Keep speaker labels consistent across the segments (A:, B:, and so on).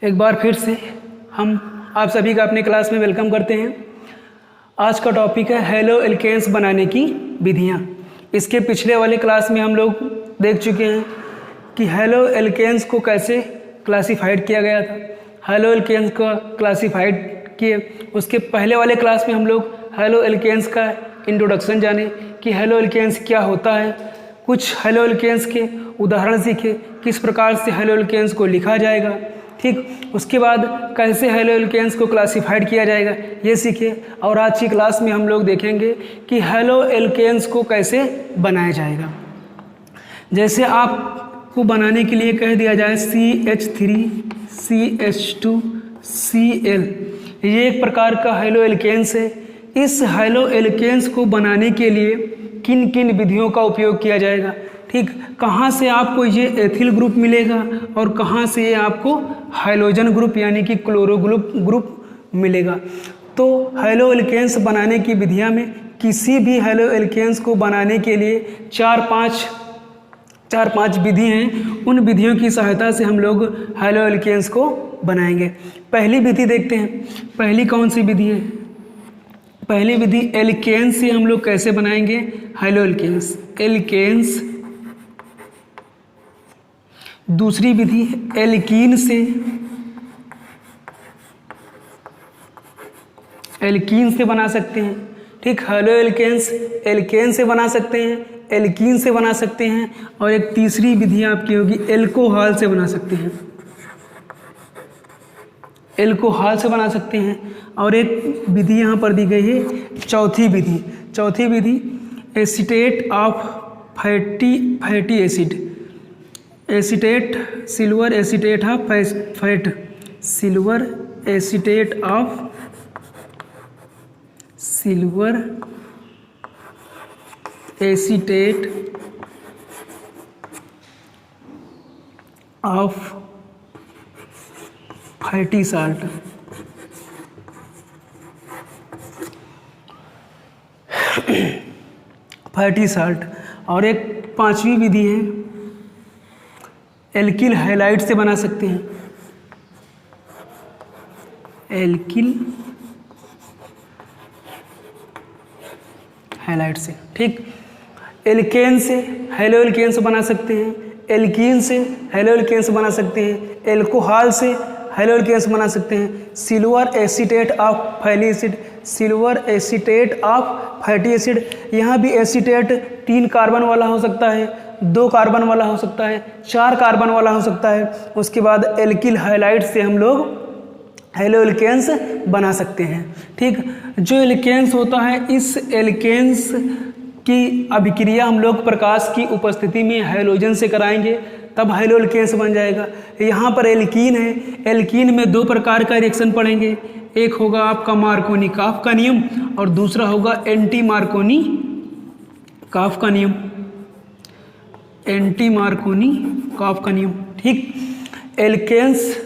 A: एक बार फिर से हम आप सभी का अपने क्लास में वेलकम करते हैं। आज का टॉपिक है हेलो एल्केन्स बनाने की विधियाँ। इसके पिछले वाले क्लास में हम लोग देख चुके हैं कि हेलो एल्केन्स को कैसे क्लासिफाइड किया गया था। हेलो एल्केन्स का क्लासिफाइड किए, उसके पहले वाले क्लास में हम लोग हेलो एल्केन्स का इंट्रोडक्शन जाने कि हेलो एल्केन्स क्या होता है, कुछ हेलो एल्केन्स के उदाहरण सीखे, किस प्रकार से हेलो एल्केन्स को लिखा जाएगा, ठीक। उसके बाद कैसे हेलो एल्केन्स को क्लासिफाइड किया जाएगा ये सीखे। और आज की क्लास में हम लोग देखेंगे कि हेलो एल्केन्स को कैसे बनाया जाएगा। जैसे आपको बनाने के लिए कह दिया जाए CH3CH2Cl, ये एक प्रकार का हेलो एल्केन्स है। इस हेलो एल्केन्स को बनाने के लिए किन किन विधियों का उपयोग किया जाएगा, ठीक। कहाँ से आपको ये एथिल ग्रुप मिलेगा और कहाँ से ये आपको हाइड्रोजन ग्रुप यानी कि क्लोरो ग्रुप मिलेगा। तो हेलो एल्केन्स बनाने की विधियाँ में किसी भी हेलो एल्केन्स को बनाने के लिए चार पांच विधि हैं। उन विधियों की सहायता से हम लोग हेलो एल्केन्स को बनाएंगे। पहली विधि देखते हैं। पहली कौन सी विधि है? पहली विधि एल्केन्स से हम लोग कैसे बनाएंगे हेलो एल्केन्स, एल्केन्स। दूसरी विधि एल्कीन से, एल्कीन से बना सकते हैं, ठीक। हेलो एल्केन्स एल्केन से बना सकते हैं, एल्कीन से बना सकते हैं। और एक तीसरी विधि आपकी होगी एल्कोहल से बना सकते हैं, एल्कोहल से बना सकते हैं। और एक विधि यहाँ पर दी गई है चौथी विधि acetate of fatty acid, acetate silver acetate of fat, silver acetate of fatty salt. Fatty salt. और एक पांचवी विधि है एल्किल हैलाइड से बना सकते हैं, एल्किल हैलाइड से, ठीक। एल्केन से हेलो एल्केन्स बना सकते हैं, एल्कीन से हेलो एल्केन्स बना सकते हैं, एल्कोहल से हेलो एल्केन्स बना सकते हैं। Silver acetate of fatty acid, silver acetate of fatty acid. यहाँ भी एसीटेट 3 कार्बन वाला हो सकता है, 2 कार्बन वाला हो सकता है, 4 कार्बन वाला हो सकता है। उसके बाद एल्किल हैलाइड से हम लोग हेलो एल्केन्स बना सकते हैं, ठीक। जो एल्केन्स होता है, इस एल्केन्स की अभिक्रिया हम लोग प्रकाश की उपस्थिति में हाइड्रोजन से कराएंगे, तब हेलो एल्केन्स बन जाएगा। यहाँ पर एल्कीन है, एल्कीन में 2 प्रकार का रिएक्शन पढ़ेंगे। एक होगा आपका मार्कोनी काफ का नियम और दूसरा होगा एंटी मार्कोनी काफ का नियम, एंटी मार्कोनी काफ का नियम, ठीक। एल्केन्स,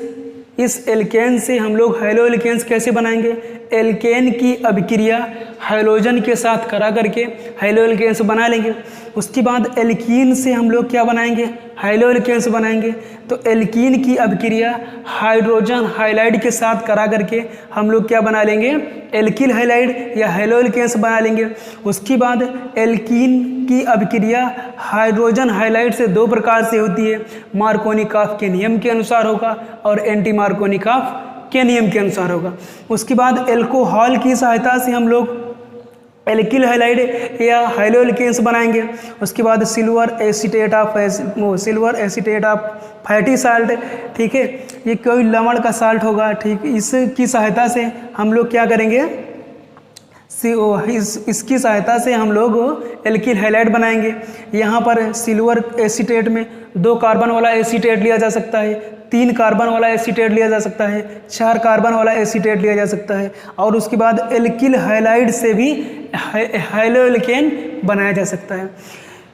A: इस एल्केन से हम लोग हेलो एल्केन्स कैसे बनाएंगे? एल्केन की अभिक्रिया हाइड्रोजन के साथ करा करके हेलो एल्केन्स बना लेंगे। उसके बाद एल्कीन से हम लोग क्या बनाएंगे? हेलो एल्केन्स बनाएंगे। तो एल्कीन की अभिक्रिया हाइड्रोजन हाइलाइड के साथ करा करके हम लोग क्या बना लेंगे? एल्किल हाइलाइड या हेलो एल्केन्स बना लेंगे। उसके बाद एल्कीन की अभिक्रिया हाइड्रोजन हाइलाइड से 2 प्रकार से होती है, मार्कोनी काफ के नियम के अनुसार होगा और एंटी मार्कोनी काफ के नियम के अनुसार होगा। उसके बाद एल्कोहल की सहायता से हम लोग एल्किल हाइलाइड या हेलो एल्केन्स बनाएंगे। उसके बाद silver acetate of fatty salt, ठीक है। ये कोई लवण का साल्ट होगा, ठीक। इसकी सहायता से हम लोग क्या करेंगे? इसकी सहायता से हम लोग एल्किल हैलाइड बनाएंगे। यहाँ पर सिल्वर एसीटेट में 2 कार्बन वाला एसीटेट लिया जा सकता है, 3 कार्बन वाला एसीटेट लिया जा सकता है, 4 कार्बन वाला एसीटेट लिया जा सकता है। और उसके बाद एल्किल हैलाइड से भी हेलो एल्केन बनाया जा सकता है।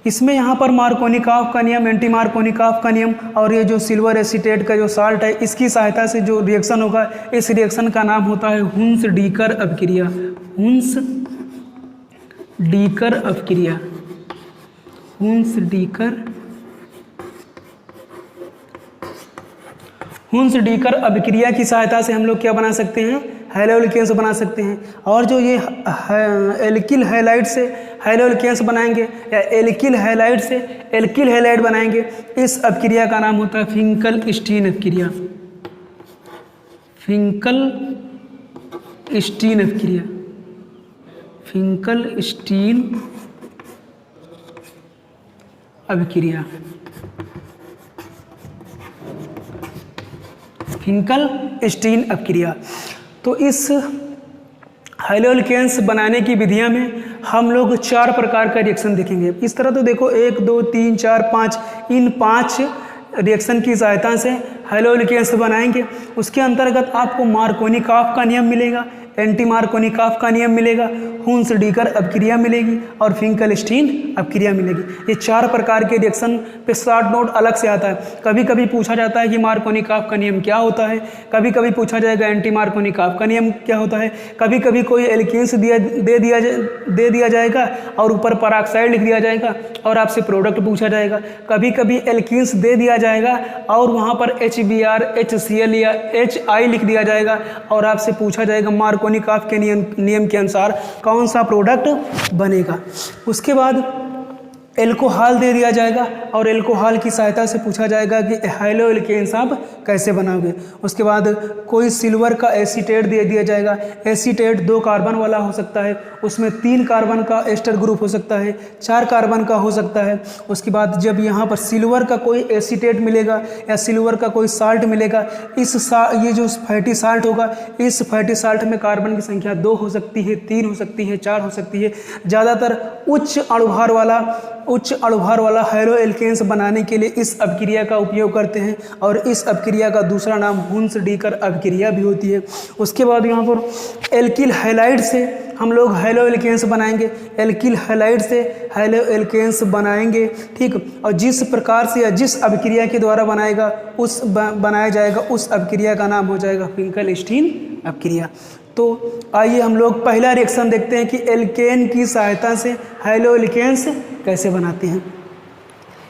A: इसमें यहाँ पर मार्कोनी काफ का नियम, एंटी मार्कोनी काफ का नियम और ये जो सिल्वर एसीटेट का जो साल्ट है, इसकी सहायता से जो रिएक्शन होगा, इस रिएक्शन का नाम होता है हुन्स-डीकर अभिक्रिया, हुन्स-डीकर अभिक्रिया, हुन्स-डीकर हुंस डीकर अभिक्रिया की सहायता से हम लोग क्या बना सकते हैं, हैलो एल्केन्स बना सकते हैं। और जो ये एल्किल हैलाइड से हैलो एल्केन्स बनाएंगे या एल्किल हैलाइड से एल्किल हैलाइड बनाएंगे, इस अभिक्रिया का नाम होता है फिंकल स्टीन अभिक्रिया। फिंकल स्टीन अभिक्रिया, फिंकल स्टीन अभिक्रिया, फिंकल स्टीन अभिक्रिया। तो इस हैलो एल्केन्स बनाने की विधियां में हम लोग 4 प्रकार का रिएक्शन देखेंगे। इस तरह तो देखो 1 2 3 4 5, इन 5 रिएक्शन की सहायता से हैलो एल्केन्स बनाएंगे। उसके अंतर्गत आपको मार्कोनी-काफ का नियम मिलेगा, एंटी मार्कोनी-काफ का नियम मिलेगा, हुंस डीकर अभिक्रिया मिलेगी और फिंकल स्टीन अभिक्रिया मिलेगी। ये 4 प्रकार के रिएक्शन पे शॉर्ट नोट अलग से आता है। कभी कभी पूछा जाता है कि मार्कोनी-काफ का नियम क्या होता है, कभी कभी पूछा जाएगा एंटी मार्कोनी-काफ का नियम क्या होता है, कभी कभी कोई एल्केन्स दे दिया जाएगा और ऊपर पेरोक्साइड लिख दिया जाएगा और आपसे प्रोडक्ट पूछा जाएगा। कभी कभी एल्केन्स दे दिया जाएगा और वहाँ पर HBr, HCl या HI लिख दिया जाएगा और आपसे पूछा जाएगा मार्कोनी-काफ के नियम के अनुसार कौन सा प्रोडक्ट बनेगा। उसके बाद एल्कोहल दे दिया जाएगा और एल्कोहल की सहायता से पूछा जाएगा कि हैलो एल्केन्स आप कैसे बनाओगे। उसके बाद कोई सिल्वर का एसीटेट दे दिया जाएगा। एसीटेट 2 कार्बन वाला हो सकता है, उसमें 3 कार्बन का एस्टर ग्रुप हो सकता है, 4 कार्बन का हो सकता है। उसके बाद जब यहाँ पर सिल्वर का कोई एसीटेट मिलेगा या सिल्वर का कोई साल्ट मिलेगा, ये जो फैटी साल्ट होगा, इस फैटी साल्ट में कार्बन की संख्या 2 हो सकती है, 3 हो सकती है, 4 हो सकती है। ज़्यादातर उच्च अणुभार वाला हैलो एल्केन्स बनाने के लिए इस अभिक्रिया का उपयोग करते हैं और इस अभिक्रिया का दूसरा नाम हुंस डीकर अभिक्रिया भी होती है। उसके बाद यहाँ पर एल्किल हैलाइड से हम लोग हैलो एल्केन्स बनाएंगे, एल्किल हैलाइड से हैलो एल्केन्स बनाएंगे, ठीक। और जिस प्रकार से या जिस अभिक्रिया के द्वारा बनाया जाएगा उस अभिक्रिया का नाम हो जाएगा फिंकल स्टीन अभिक्रिया। तो आइए हम लोग पहला रिएक्शन देखते हैं कि एल्केन की सहायता से हैलो एल्केन्स कैसे बनाते हैं।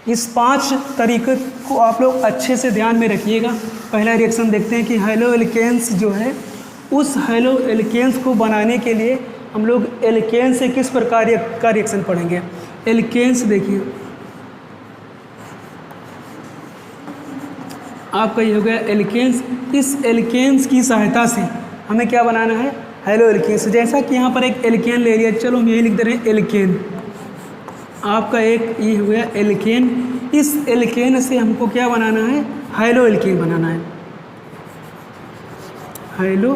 A: इस 5 तरीके को आप लोग अच्छे से ध्यान में रखिएगा। पहला रिएक्शन देखते हैं कि हैलो एल्केन्स जो है, उस हैलो एल्केन्स को बनाने के लिए हम लोग एल्केन से किस प्रकार का रिएक्शन पढ़ेंगे। एल्केन्स देखिए, आपका ये हो गया एल्केन्स। इस एल्केन्स की सहायता से हमें क्या बनाना है, हैलो एल्केन्स। जैसा कि यहाँ पर एक एल्केन ले लिया, चलो हम यही लिख दे रहे हैं एल्केन। आपका एक ये हो गया एल्केन। इस एल्केन से हमको क्या बनाना है, हैलो एल्केन बनाना है, हैलो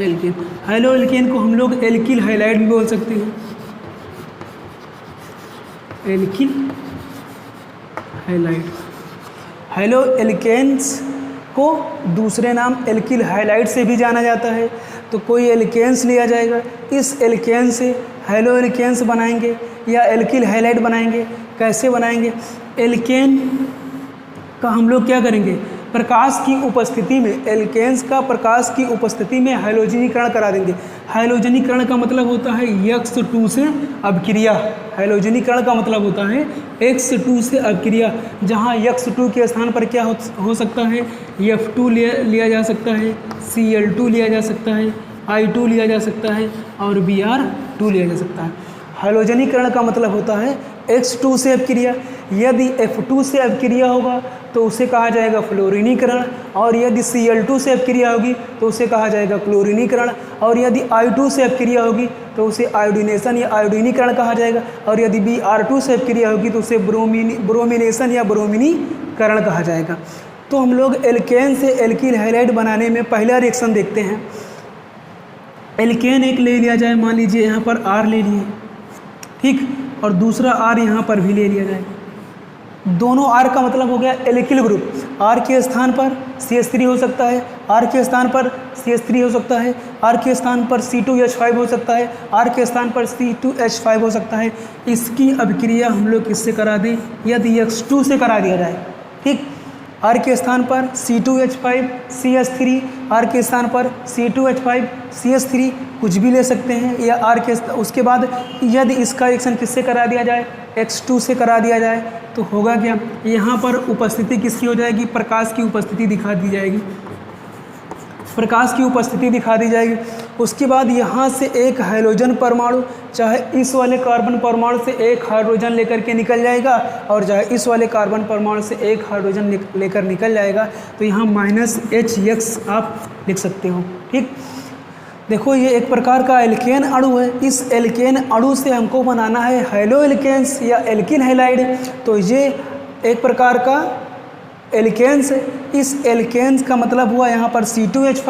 A: एल्केन। हैलो एल्केन को हम लोग एल्किल हैलाइड भी बोल सकते हैं, एल्किल हैलाइड। हैलो एल्केन्स को दूसरे नाम एल्किल हैलाइड से भी जाना जाता है। तो कोई एल्केन्स लिया जाएगा, इस एल्केन से हैलो एल्केन्स बनाएंगे या एल्किल हैलाइड बनाएंगे। कैसे बनाएंगे, एल्केन का हम लोग क्या करेंगे, प्रकाश की उपस्थिति में, एल्केन्स का प्रकाश की उपस्थिति में हैलोजनीकरण करा देंगे। हैलोजनीकरण का मतलब होता है X2 से अभिक्रिया। हैलोजनीकरण का मतलब होता है X2 से अभिक्रिया, जहाँ X2 के स्थान पर क्या हो सकता है, F2 लिया जा सकता है, Cl2 लिया जा सकता है, I2 लिया जा सकता है और Br2 लिया जा सकता है। हैलोजनीकरण का मतलब होता है X2 से अभिक्रिया। यदि F2 से अभिक्रिया होगा तो उसे कहा जाएगा फ्लोरीनीकरण, और यदि Cl2 से अभिक्रिया होगी तो उसे कहा जाएगा क्लोरीनीकरण, और यदि I2 से अभिक्रिया होगी तो उसे आयोडीनेशन या आयोडीनीकरण कहा जाएगा, और यदि Br2 से अभिक्रिया होगी तो उसे ब्रोमिनेशन या ब्रोमिनीकरण कहा जाएगा। तो हम लोग एल्केन से एल्किल हैलाइड बनाने में पहला रिएक्शन देखते हैं। एल्केन एक ले लिया जाए, मान लीजिए यहाँ पर R ले लिए, ठीक, और दूसरा R यहाँ पर भी ले लिया जाए। दोनों R का मतलब हो गया एल्किल ग्रुप। R के स्थान पर CH3 हो सकता है, R के स्थान पर CH3 हो सकता है, R के स्थान पर C2H5 हो सकता है, R के स्थान पर C2H5 हो सकता है। इसकी अभिक्रिया हम लोग किससे करा दें, यदि X2 से करा दिया जाए, ठीक। R के स्थान पर C2H5 CH3, R के स्थान पर C2H5 CH3 कुछ भी ले सकते हैं, या R के उसके बाद यदि इसका रिएक्शन किससे करा दिया जाए, X2 से करा दिया जाए तो होगा क्या, यहाँ पर उपस्थिति किसकी हो जाएगी, प्रकाश की उपस्थिति दिखा दी जाएगी, प्रकाश की उपस्थिति दिखा दी जाएगी। उसके बाद यहाँ से एक हाइड्रोजन परमाणु चाहे इस वाले कार्बन परमाणु से एक हाइड्रोजन लेकर के निकल जाएगा और चाहे इस वाले कार्बन परमाणु से एक हाइड्रोजन लेकर निकल जाएगा। तो यहाँ -HX आप लिख सकते हो। ठीक, देखो ये एक प्रकार का एल्केन अणु है। इस एल्केन अणु से हमको बनाना है हैलो एल्केन्स या एल्किल हैलाइड। तो ये एक प्रकार का एल्केन्स है। इस एल्केन्स का मतलब हुआ यहाँ पर C2H5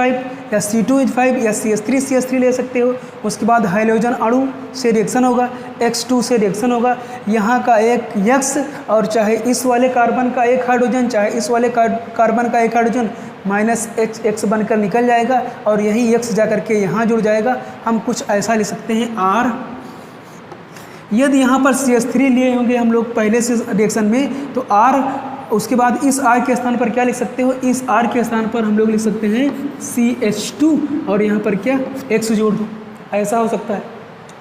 A: या C2H5 या CH3CH3 ले सकते हो। उसके बाद हाइड्रोजन अणु से रिएक्शन होगा, X2 से रिएक्शन होगा, यहाँ का एक X और चाहे इस वाले कार्बन का एक हाइड्रोजन चाहे इस वाले कार्बन का एक हाइड्रोजन -HX बनकर निकल जाएगा और यही X जा कर के यहाँ जुड़ जाएगा। हम कुछ ऐसा ले सकते हैं R। यदि यहाँ पर CH3 लिए होंगे हम लोग पहले से रिएक्शन में तो R, उसके बाद इस R के स्थान पर क्या लिख सकते हो, इस R के स्थान पर हम लोग लिख सकते हैं CH2 और यहाँ पर क्या X जोड़ दो, ऐसा हो सकता है।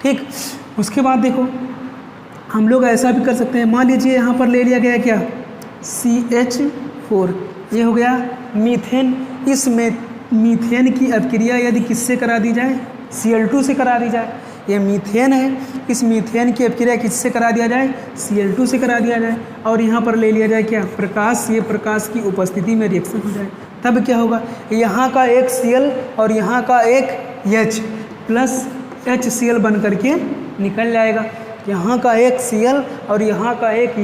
A: ठीक, उसके बाद देखो हम लोग ऐसा भी कर सकते हैं, मान लीजिए यहाँ पर ले लिया गया क्या CH4, ये हो गया मीथेन। इस मीथेन की अभिक्रिया यदि किससे करा दी जाए, Cl2 से करा दी जाए। ये मीथेन है, इस मीथेन की अभिक्रिया किससे करा दिया जाए, Cl2 से करा दिया जाए और यहाँ पर ले लिया जाए क्या प्रकाश, ये प्रकाश की उपस्थिति में रिएक्शन हो जाए। तब क्या होगा, यहाँ का एक Cl और यहाँ का एक H प्लस HCl बन करके निकल जाएगा। यहाँ का एक Cl और यहाँ का एक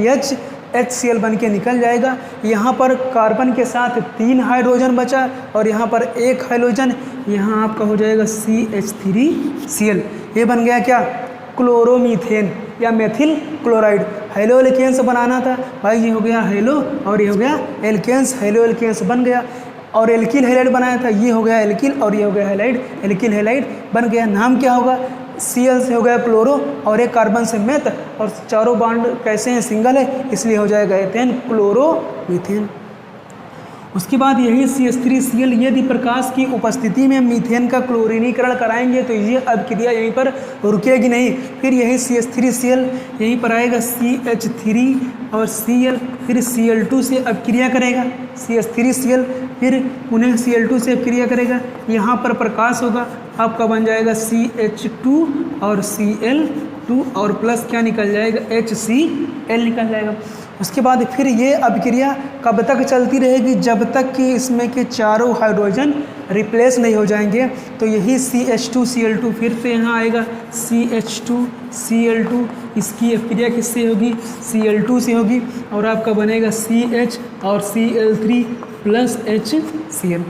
A: HCl बन के निकल जाएगा। यहाँ पर कार्बन के साथ 3 हाइड्रोजन बचा और यहाँ पर एक हाइड्रोजन, यहाँ आपका हो जाएगा CH3Cl। ये बन गया क्या क्लोरोमीथेन या मेथिल क्लोराइड। हेलो एल्केन्स बनाना था भाई, ये हो गया हेलो और ये हो गया एल्केन्स, हेलो एल्केन्स बन गया। और एल्किल हैलाइड बनाया था, ये हो गया एल्किल और ये हो गया हैलाइड, एल्किल हैलाइड बन गया। नाम क्या होगा, Cl से हो गया क्लोरो और एक कार्बन से मेथ और चारों बॉन्ड कैसे हैं, सिंगल है, इसलिए हो जाएगा एथेन क्लोरोमीथेन। उसके बाद यही CH3Cl यदि प्रकाश की उपस्थिति में मीथेन का क्लोरीनीकरण कराएंगे तो ये अभिक्रिया यहीं पर रुकेगी नहीं, फिर यही CH3Cl यहीं पर आएगा CH3 और Cl, फिर Cl2 से अभिक्रिया करेगा, CH3Cl फिर पुनः Cl2 से अभिक्रिया करेगा। यहाँ पर प्रकाश होगा, आपका बन जाएगा CH2 और Cl2 और प्लस क्या निकल जाएगा HCl निकल जाएगा। उसके बाद फिर ये अभिक्रिया कब तक चलती रहेगी, जब तक कि इसमें के चारों हाइड्रोजन रिप्लेस नहीं हो जाएंगे। तो यही CH2Cl2 फिर से यहाँ आएगा CH2Cl2, इसकी अभिक्रिया किससे होगी, Cl2 से होगी और आपका बनेगा CH और Cl3 प्लस HCl।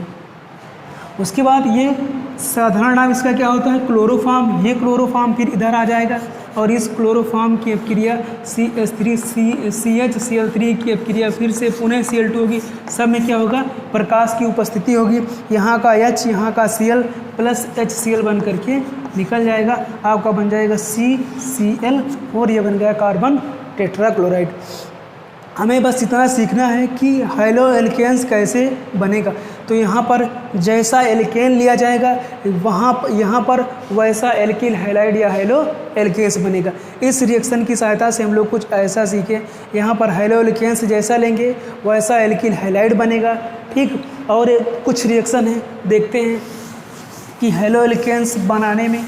A: उसके बाद ये साधारण नाम इसका क्या होता है क्लोरोफॉर्म। ये क्लोरोफॉर्म फिर इधर आ जाएगा और इस क्लोरोफॉर्म की अभिक्रिया CH3Cl3 की अभिक्रिया फिर से पुनः Cl2 होगी। सब में क्या होगा प्रकाश की उपस्थिति होगी, यहाँ का H यहाँ का Cl प्लस HCl बन करके निकल जाएगा। आपका बन जाएगा CCl और ये बन गया कार्बन टेट्राक्लोराइड। हमें बस इतना सीखना है कि हैलो एल्केन्स कैसे बनेगा। तो यहाँ पर जैसा एल्केन लिया जाएगा यहाँ पर वैसा एल्किल हैलाइड या हैलो एल्केन्स बनेगा। इस रिएक्शन की सहायता से हम लोग कुछ ऐसा सीखें, यहाँ पर हैलो एल्केन्स जैसा लेंगे वैसा एल्किल हैलाइड बनेगा। ठीक, और कुछ रिएक्शन है देखते हैं कि हैलो एल्केन्स बनाने में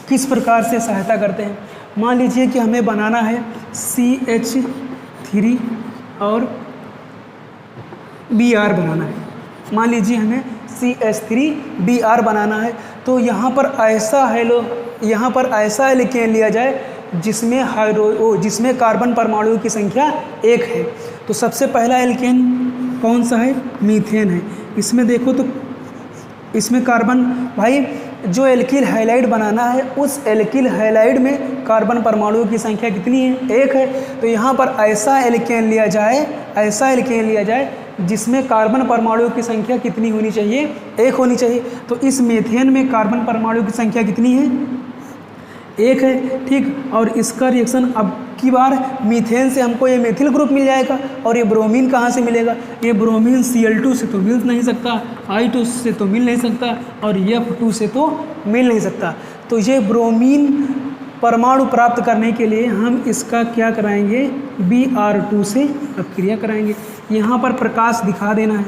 A: किस प्रकार से सहायता करते हैं। मान लीजिए कि हमें बनाना है CH3 और Br बनाना है, मान लीजिए हमें CH3Br बनाना है। तो यहाँ पर ऐसा एल्केन लिया जाए जिसमें कार्बन परमाणु की संख्या 1 है। तो सबसे पहला एल्केन कौन सा है, मीथेन है। इसमें देखो तो इसमें कार्बन, भाई जो एल्किल हैलाइड बनाना है उस एल्किल हैलाइड में कार्बन परमाणुओं की संख्या कितनी है, 1 है। तो यहाँ पर ऐसा एल्केन लिया जाए जिसमें कार्बन परमाणुओं की संख्या कितनी होनी चाहिए, 1 होनी चाहिए। तो इस मीथेन में कार्बन परमाणु की संख्या कितनी है, 1 है। ठीक, और इसका रिएक्शन अब की बार मीथेन से हमको ये मेथिल ग्रुप मिल जाएगा और ये ब्रोमीन कहाँ से मिलेगा, ये ब्रोमीन Cl2 से तो मिल नहीं सकता, I2 से तो मिल नहीं सकता और F2 से तो मिल नहीं सकता। तो ये ब्रोमीन परमाणु प्राप्त करने के लिए हम इसका क्या कराएंगे, Br2 से अपक्रिया कराएंगे। यहाँ पर प्रकाश दिखा देना है,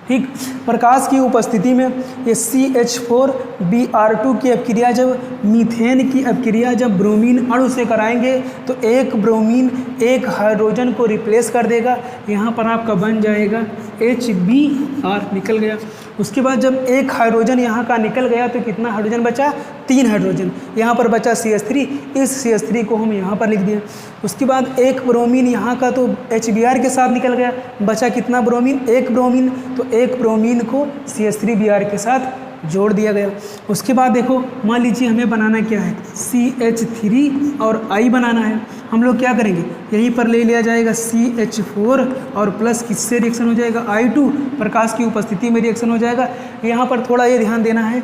A: ठीक। प्रकाश की उपस्थिति में ये CH4Br2 की अपक्रिया जब मीथेन की अपक्रिया जब ब्रोमीन अणु से कराएंगे तो एक ब्रोमीन एक हाइड्रोजन को रिप्लेस कर देगा। यहाँ पर आपका बन जाएगा HBr, निकल गया। उसके बाद जब एक हाइड्रोजन यहाँ का निकल गया तो कितना हाइड्रोजन बचा, 3 हाइड्रोजन। यहाँ पर बचा CH3, इस CH3 को हम यहाँ पर लिख दिए। उसके बाद एक ब्रोमीन यहाँ का तो HBr के साथ निकल गया, बचा कितना ब्रोमीन, एक ब्रोमीन। तो एक ब्रोमीन को CH3Br के साथ जोड़ दिया गया। उसके बाद देखो, मान लीजिए हमें बनाना क्या है, CH3 और I बनाना है। हम लोग क्या करेंगे, यहीं पर ले लिया जाएगा CH4 और प्लस किससे रिएक्शन हो जाएगा, I2, प्रकाश की उपस्थिति में रिएक्शन हो जाएगा। यहाँ पर थोड़ा ये ध्यान देना है,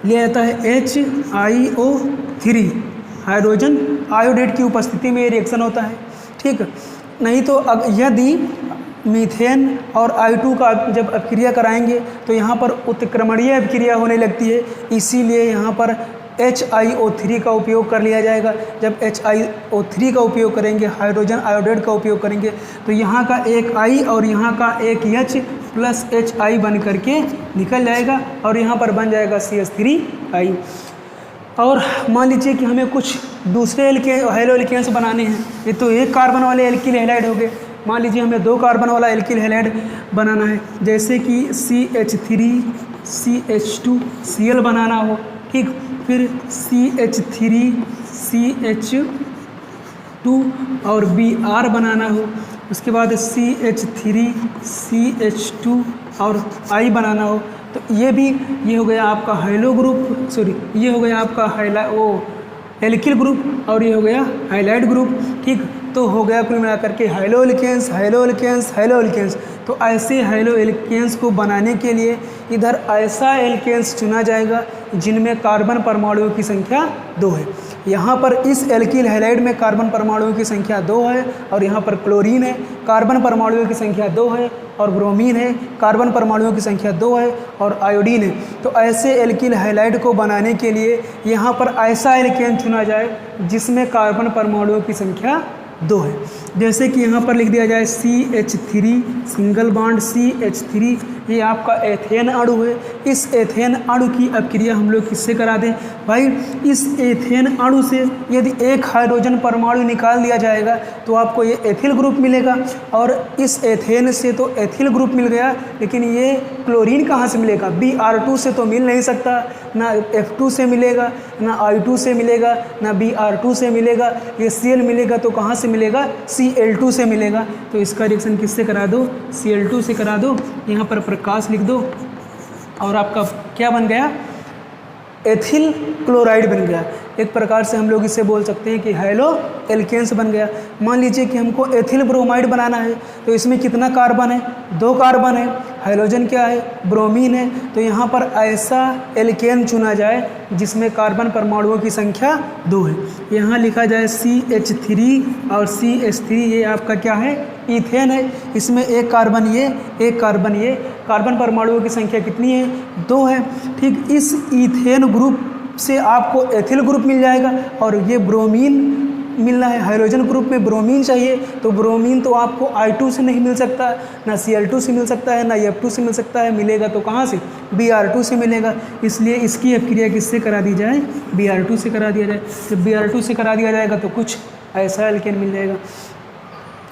A: लिया जाता है HiO3, हाइड्रोजन आयोडेट की उपस्थिति में ये रिएक्शन होता है, ठीक। नहीं तो यदि मीथेन और I2 का जब अपक्रिया कराएंगे तो यहाँ पर उत्क्रमणीय अपक्रिया होने लगती है, इसीलिए यहाँ पर HiO3 का उपयोग कर लिया जाएगा। जब HiO3 का उपयोग करेंगे, हाइड्रोजन आयोडेट का उपयोग करेंगे, तो यहाँ का एक I और यहाँ का एक H प्लस Hi बन करके निकल जाएगा और यहाँ पर बन जाएगा CH3I। और मान लीजिए कि हमें कुछ दूसरे हेलो एल्केन्स बनाने हैं। ये तो एक कार्बन वाले एल्किल हैलाइड हो गए, मान लीजिए हमें 2 कार्बन वाला एल्किल हैलाइड बनाना है, जैसे कि CH3 CH2 Cl बनाना हो, ठीक। फिर CH3 CH2 और Br बनाना हो। उसके बाद CH3 CH2 और I बनाना हो। तो ये हो गया आपका हाइलो ग्रुप, सॉरी ये हो गया आपका एल्किल ग्रुप और ये हो गया हाइलाइड ग्रुप, ठीक। तो हो गया कुल मिलाकर के halo alkanes, halo alkanes, halo alkanes. तो ऐसे हाइलो एल्केन्स को बनाने के लिए इधर ऐसा एल्केन्स चुना जाएगा जिनमें कार्बन परमाणुओं की संख्या 2 है। यहाँ पर इस एल्किल हैलाइड में कार्बन परमाणुओं की संख्या 2 है और यहाँ पर क्लोरीन है, कार्बन परमाणुओं की संख्या 2 है, और ब्रोमीन है, कार्बन परमाणुओं की संख्या 2 है, और आयोडीन है। तो ऐसे एल्किल हैलाइड को बनाने के लिए यहाँ पर ऐसा एल्केन चुना जाए जिसमें कार्बन परमाणुओं की संख्या 2 है। जैसे कि यहाँ पर लिख दिया जाए CH3 सिंगल बॉन्ड CH3, ये आपका एथेन अणु है। इस एथेन अणु की अपक्रिया हम लोग किससे करा दें भाई, इस एथेन अणु से यदि एक हाइड्रोजन परमाणु निकाल दिया जाएगा तो आपको ये एथिल ग्रुप मिलेगा, और इस एथेन से तो एथिल ग्रुप मिल गया, लेकिन ये क्लोरीन कहाँ से मिलेगा, Br2 से तो मिल नहीं सकता, ना F2 से मिलेगा, ना I2 से मिलेगा, ना Br2 से मिलेगा, ये Cl मिलेगा तो कहाँ से मिलेगा, Cl2 से मिलेगा। तो इसका रिएक्शन किससे करा दो, Cl2 से करा दो। यहाँ पर प्रकाश लिख दो और आपका क्या बन गया, एथिल क्लोराइड बन गया। एक प्रकार से हम लोग इसे बोल सकते हैं कि हाइलो एल्केन्स बन गया। मान लीजिए कि हमको एथिल ब्रोमाइड बनाना है, तो इसमें कितना कार्बन है, 2 कार्बन है, हाइड्रोजन क्या है, ब्रोमीन है। तो यहाँ पर ऐसा एल्केन चुना जाए जिसमें कार्बन परमाणुओं की संख्या 2 है। यहाँ लिखा जाए CH3 और CH3, ये आपका क्या है, ईथेन है। इसमें एक कार्बन ये, एक कार्बन ये, कार्बन परमाणुओं की संख्या कितनी है, 2 है, ठीक। इस ईथेन ग्रुप से आपको एथिल ग्रुप मिल जाएगा, और ये ब्रोमीन मिलना है, हाइड्रोजन ग्रुप में ब्रोमीन चाहिए, तो ब्रोमीन तो आपको I2 से नहीं मिल सकता, ना Cl2 से मिल सकता है, ना F2 से मिल सकता है, मिलेगा तो कहाँ से, Br2 से मिलेगा। इसलिए इसकी अपक्रिया किससे करा दी जाए, Br2 से करा दिया जाए। जब Br2 से करा दिया जाएगा तो कुछ ऐसा एल्केन मिल जाएगा।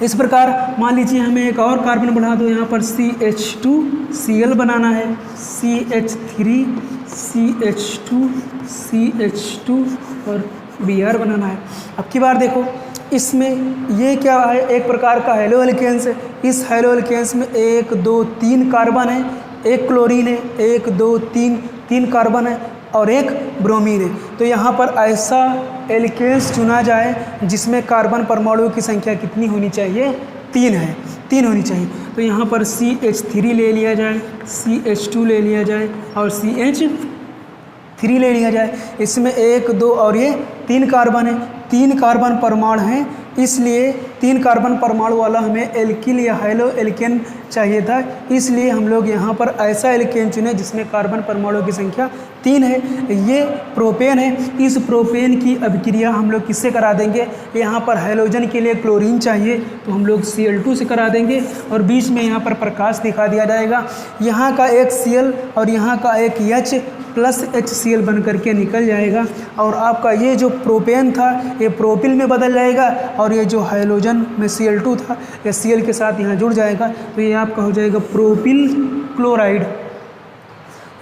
A: इस प्रकार मान लीजिए हमें एक और कार्बन बढ़ा दो, यहाँ पर CH2 Cl बनाना है, CH3 CH2 CH2 और Br बनाना है। अब की बार देखो, इसमें ये क्या है, एक प्रकार का हेलो एल्केन्स है। इस हेलो एल्केन्स में 1 2 3 कार्बन है, एक क्लोरीन है, 1 2 3 कार्बन है और एक ब्रोमीन है। तो यहाँ पर ऐसा एल्केन्स चुना जाए जिसमें कार्बन परमाणुओं की संख्या कितनी होनी चाहिए, 3 है, 3 होनी चाहिए। तो यहाँ पर CH3 ले लिया जाए, CH2 ले लिया जाए और CH3 ले लिया जाए। इसमें 1 2 और ये 3 कार्बन है, 3 कार्बन परमाणु हैं इसलिए 3 कार्बन परमाणु वाला हमें एल्किल या हाइलो एल्केन चाहिए था, इसलिए हम लोग यहाँ पर ऐसा एल्केन चुने जिसमें कार्बन परमाणु की संख्या 3 है। ये प्रोपेन है। इस प्रोपेन की अभिक्रिया हम लोग किससे करा देंगे? यहाँ पर हाइड्रोजन के लिए क्लोरीन चाहिए तो हम लोग Cl2 से करा देंगे और बीच में यहाँ पर प्रकाश दिखा दिया जाएगा। यहाँ का एक Cl और यहाँ का एक H प्लस HCl बन करके निकल जाएगा और आपका ये जो प्रोपेन था ये प्रोपिल में बदल जाएगा और ये जो हाइड्रोजन में Cl2 था ये Cl के साथ यहाँ जुड़ जाएगा तो ये आपका हो जाएगा प्रोपिल क्लोराइड।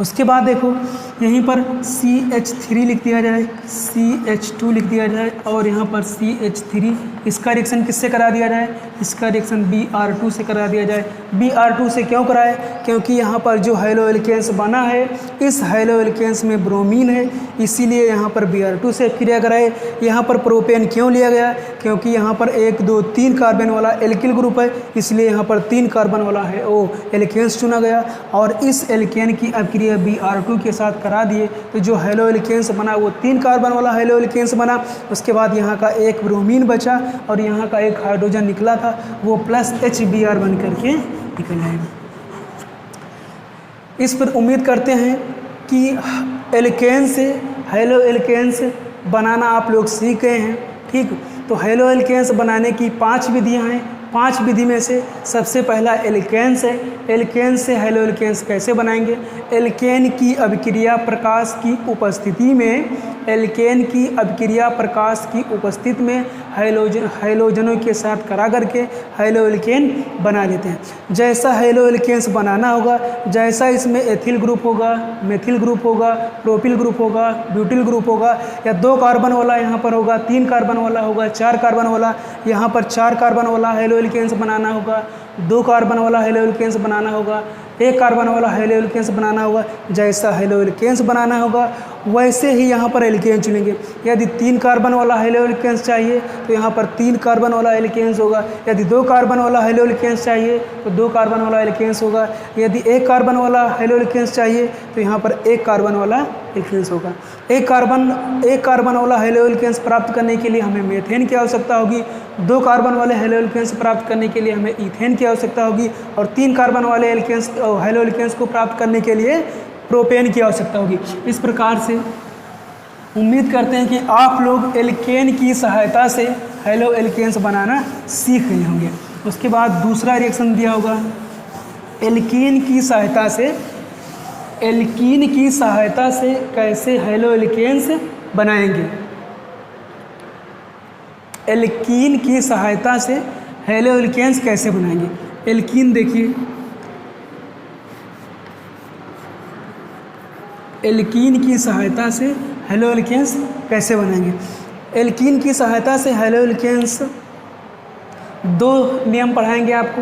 A: उसके बाद देखो यहीं पर CH3 लिख दिया जाए, CH2 लिख दिया जाए और यहाँ पर CH3, इसका रिएक्शन किससे करा दिया जाए? इसका रिएक्शन Br2 से करा दिया जाए। Br2 से क्यों कराए? क्योंकि यहाँ पर जो हाइलो एल्केन्स बना है इस हाइलो एल्केन्स में ब्रोमीन है, इसीलिए यहाँ पर Br2 से क्रिया कराए। यहाँ पर प्रोपेन क्यों लिया गया? क्योंकि यहाँ पर 1 2 3 कार्बन वाला एल्किल ग्रुप है, इसलिए यहाँ पर 3 कार्बन वाला है वो एल्केन्स चुना गया और इस एल्केन की अभिक्रिया Br2 के साथ करा दिए तो जो हाइलो एल्केन्स बना वो 3 कार्बन वाला हाइलो एल्केन्स बना। उसके बाद यहाँ का एक ब्रोमीन बचा और यहाँ का एक हाइड्रोजन निकला था वो प्लस HBr बन करके निकल जाएगा। इस पर उम्मीद करते हैं कि एल्केन से हाइलो एल्केन्स बनाना आप लोग सीख गए हैं। ठीक, तो हाइलो एल्केन्स बनाने की 5 विधियाँ हैं। 5 विधि में से सबसे पहला एल्केन्स है। एल्केन से हाइलो एल्केन्स कैसे बनाएंगे? एल्केन की अभिक्रिया प्रकाश की उपस्थिति में, एल्केन की अभिक्रिया प्रकाश की उपस्थिति में हाइलोजनों के साथ करा करके हाइलो एल्केन बना लेते हैं। जैसा हाइलो एल्केन्स बनाना होगा, जैसा इसमें एथिल ग्रुप होगा, मेथिल ग्रुप होगा, प्रोपिल ग्रुप होगा, ब्यूटिल ग्रुप होगा, या 2 कार्बन वाला यहाँ पर होगा, 3 कार्बन वाला होगा, 4 कार्बन वाला, यहाँ पर 4 कार्बन वाला हाइलो एल्केन्स बनाना होगा, 2 कार्बन वाला हाइलो एल्केन्स बनाना होगा, 1 कार्बन वाला हाइलो एल्केन्स बनाना होगा। जैसा हाइलो एल्केन्स बनाना होगा वैसे ही यहाँ पर एल्केन चुनेंगे। यदि 3 कार्बन वाला हाइलो एल्केन्स चाहिए तो यहाँ पर 3 कार्बन वाला एल्केन्स होगा। यदि 2 कार्बन वाला हाइलो एल्केन्स चाहिए तो 2 कार्बन वाला एल्केन्स होगा। यदि 1 कार्बन वाला हाइलो एल्केन्स चाहिए तो यहाँ पर 1 कार्बन वाला एल्केन्स होगा। 1 कार्बन वाला हाइलो एल्केन्स प्राप्त करने के लिए हमें मेथेन की आवश्यकता होगी। 2 कार्बन वाले हाइलो एल्केन्स प्राप्त करने के लिए हमें ईथेन की आवश्यकता होगी और 3 कार्बन वाले हाइलो एल्केन्स को प्राप्त करने के लिए प्रोपेन की आवश्यकता होगी। इस प्रकार से उम्मीद करते हैं कि आप लोग एल्केन की सहायता से हाइलो एल्केन्स बनाना सीख गए होंगे। उसके बाद दूसरा रिएक्शन दिया होगा एल्कीन की सहायता से कैसे हाइलो एल्केन्स बनाएंगे। एल्कीन की सहायता से हाइलो एल्केन्स कैसे बनाएंगे? एल्कीन देखिए, एल्कीन की सहायता से हाइलो एल्केन्स कैसे बनाएंगे? एल्कीन की सहायता से हाइलो एल्केन्स 2 नियम पढ़ाएंगे आपको।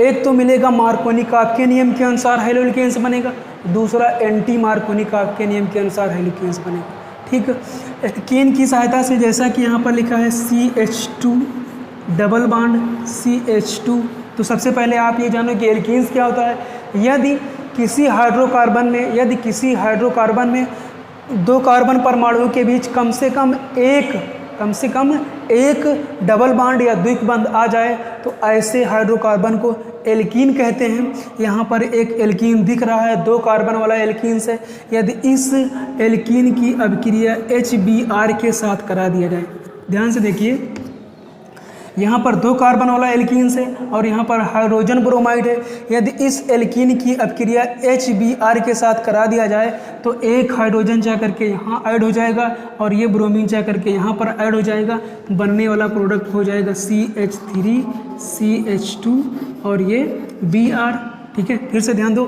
A: एक तो मिलेगा मार्कोनी-काफ के नियम के अनुसार हाइलो एल्केन्स बनेगा, दूसरा एंटी मार्कोनी-काफ के नियम के अनुसार हाइलो एल्केन्स बनेगा। ठीक, एल्कीन की सहायता से जैसा कि यहाँ पर लिखा है CH2 डबल बॉन्ड CH2, तो सबसे पहले आप ये जानो कि एल्कीन्स क्या होता है। यदि किसी हाइड्रोकार्बन में 2 कार्बन परमाणुओं के बीच कम से कम एक डबल बॉन्ड या द्विबंध आ जाए तो ऐसे हाइड्रोकार्बन को एल्कीन कहते हैं। यहाँ पर एक एल्कीन दिख रहा है, 2 कार्बन वाला एल्कीन से। यदि इस एल्कीन की अभिक्रिया HBr के साथ करा दिया जाए, ध्यान से देखिए, यहाँ पर 2 कार्बन वाला एल्कीन है और यहाँ पर हाइड्रोजन ब्रोमाइड है। यदि इस एल्कीन की अभिक्रिया HBr के साथ करा दिया जाए तो एक हाइड्रोजन जा करके यहाँ ऐड हो जाएगा और ये ब्रोमीन जा करके यहाँ पर ऐड हो जाएगा। बनने वाला प्रोडक्ट हो जाएगा CH3 CH2 और ये Br। ठीक है, फिर से ध्यान दो,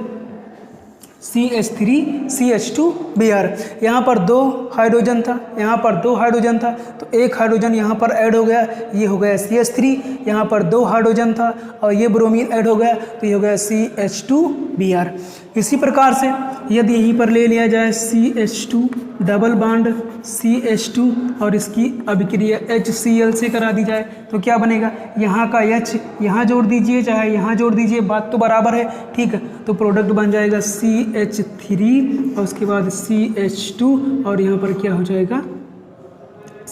A: CH3 CH2 Br। यहाँ पर 2 हाइड्रोजन था, यहाँ पर 2 हाइड्रोजन था तो एक हाइड्रोजन यहाँ पर ऐड हो गया, ये हो गया CH3। यहाँ पर 2 हाइड्रोजन था और ये ब्रोमीन ऐड हो गया तो ये हो गया CH2 Br। इसी प्रकार से यदि यहीं पर ले लिया जाए CH2 डबल बॉन्ड CH2 और इसकी अभिक्रिया HCl से करा दी जाए तो क्या बनेगा? यहाँ का H यहाँ जोड़ दीजिए चाहे यहाँ जोड़ दीजिए, बात तो बराबर है। ठीक है, तो प्रोडक्ट बन जाएगा CH3 और उसके बाद CH2 और यहाँ पर क्या हो जाएगा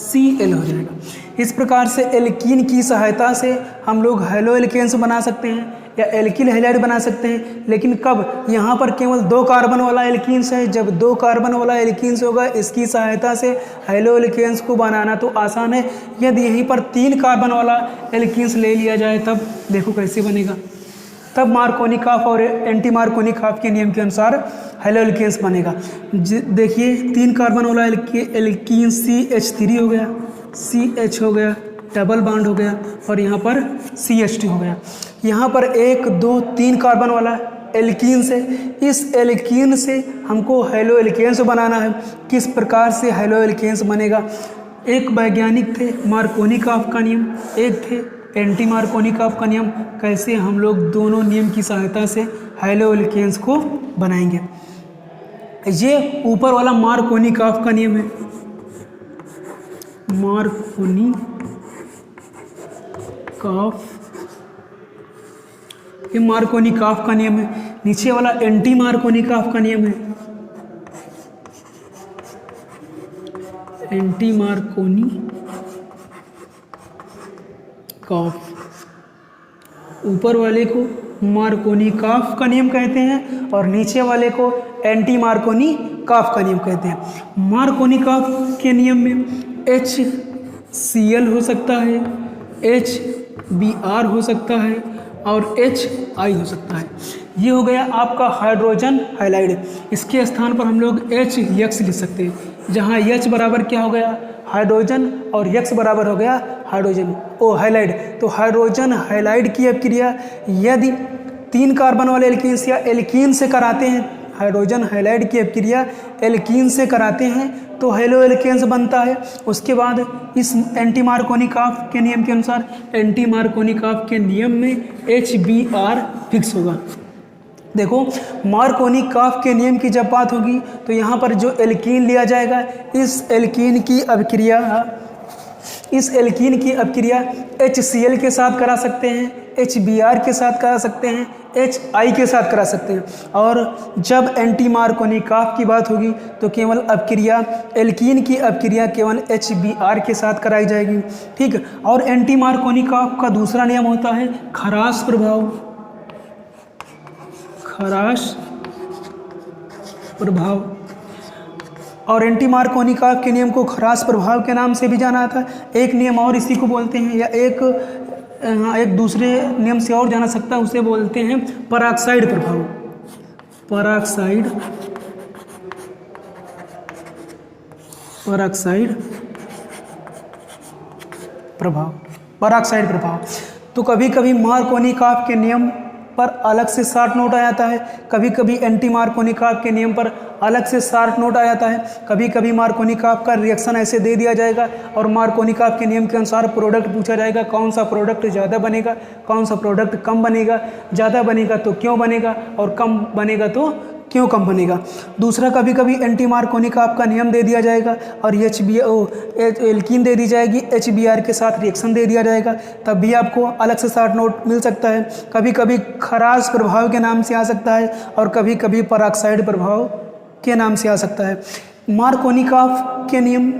A: Cl हो जाएगा। इस प्रकार से एल्कीन की सहायता से हम लोग हैलो एल्केन्स बना सकते हैं या एल्किल हैलाइड बना सकते हैं, लेकिन कब? यहाँ पर केवल 2 कार्बन वाला एल्कीन्स है। जब 2 कार्बन वाला एल्कीन्स होगा, इसकी सहायता से हैलो एल्केन्स को बनाना तो आसान है। यदि यहीं पर 3 कार्बन वाला एल्कीन्स ले लिया जाए तब देखो कैसे बनेगा। तब मार्कोनिकॉफ और एंटी मार्कोनिकॉफ के नियम के अनुसार हैलो एल्केन्स बनेगा। देखिए 3 कार्बन वाला एल्कीन CH3 हो गया, CH हो गया, डबल बॉन्ड हो गया और यहाँ पर CH2 हो गया। यहाँ पर 1 2 3 कार्बन वाला एल्कीन से, इस एल्कीन से हमको हैलो एल्केन्स बनाना है। किस प्रकार से हैलो एल्केन्स बनेगा? एक वैज्ञानिक थे मार्कोनिकॉफ का नियम, एक थे एंटी मार्कोनिकॉफ का नियम। कैसे हम लोग दोनों नियम की सहायता से हैलो एल्केन्स को बनाएंगे? ये ऊपर वाला मार्कोनिकॉफ का नियम है, ये मार्कोनिकॉफ का नियम है। नीचे वाला एंटी मार्कोनिकॉफ का नियम है, एंटी मार्कोनिकॉफ। ऊपर वाले को मार्कोनिकॉफ का नियम कहते हैं और नीचे वाले को एंटी मार्कोनिकॉफ का नियम कहते हैं। मार्कोनिकॉफ के नियम में HCl हो सकता है, HBr हो सकता है और HI हो सकता है। ये हो गया आपका हाइड्रोजन हाइलाइड। इसके स्थान पर हम लोग HX लिख सकते हैं, जहाँ H बराबर क्या हो गया? हाइड्रोजन और X बराबर हो गया हाइड्रोजन हाइलाइड। तो हाइड्रोजन हाइलाइड की अभिक्रिया यदि 3 कार्बन वाले एल्कीन्स या एल्कीन से कराते हैं, हाइड्रोजन हाइलाइड की अभिक्रिया एल्कीन से कराते हैं तो हैलो एल्केन्स बनता है। उसके बाद इस एंटी मार्कोनिकॉफ के नियम के अनुसार, एंटी मार्कोनिकॉफ के नियम में HBr फिक्स होगा। देखो मार्कोनिकॉफ के नियम की जब बात होगी तो यहाँ पर जो एल्कीन लिया जाएगा, इस एल्कीन की अभिक्रिया HCl के साथ करा सकते हैं, HBr के साथ करा सकते हैं, HI के साथ करा सकते हैं। और जब एंटी मार्कोनिकॉफ की बात होगी तो केवल अभिक्रिया एल्कीन की अभिक्रिया केवल HBr के साथ कराई जाएगी। ठीक है। और एंटी मार्कोनिकॉफ का दूसरा नियम होता है खराश प्रभाव। और एंटी मार्कोनिकॉफ के नियम को खराश प्रभाव के नाम से भी जाना जाता है। एक नियम और इसी को बोलते हैं, या एक दूसरे नियम से और जाना सकता है, उसे बोलते हैं पराक्साइड प्रभाव। पराक्साइड प्रभाव। तो कभी कभी मार्कोनिकॉफ के नियम पर अलग से शार्ट नोट आ जाता है, कभी कभी एंटी मार्कोनिकॉफ के नियम पर अलग से शार्ट नोट आ जाता है। कभी कभी मार्कोनिकॉफ का रिएक्शन ऐसे दे दिया जाएगा और मार्कोनिकॉफ के नियम के अनुसार प्रोडक्ट पूछा जाएगा, कौन सा प्रोडक्ट ज़्यादा बनेगा, कौन सा प्रोडक्ट कम बनेगा, ज़्यादा बनेगा तो क्यों बनेगा और कम बनेगा तो क्यों कम बनेगा। दूसरा, कभी कभी एंटी मार्कोनिकॉफ का नियम दे दिया जाएगा और एल्कीन दे दी जाएगी, HBr के साथ रिएक्शन दे दिया जाएगा, तब भी आपको अलग से शार्ट नोट मिल सकता है। कभी कभी खराश प्रभाव के नाम से आ सकता है और कभी कभी पराक्साइड प्रभाव के नाम से आ सकता है। मार्कोनिकॉफ के नियम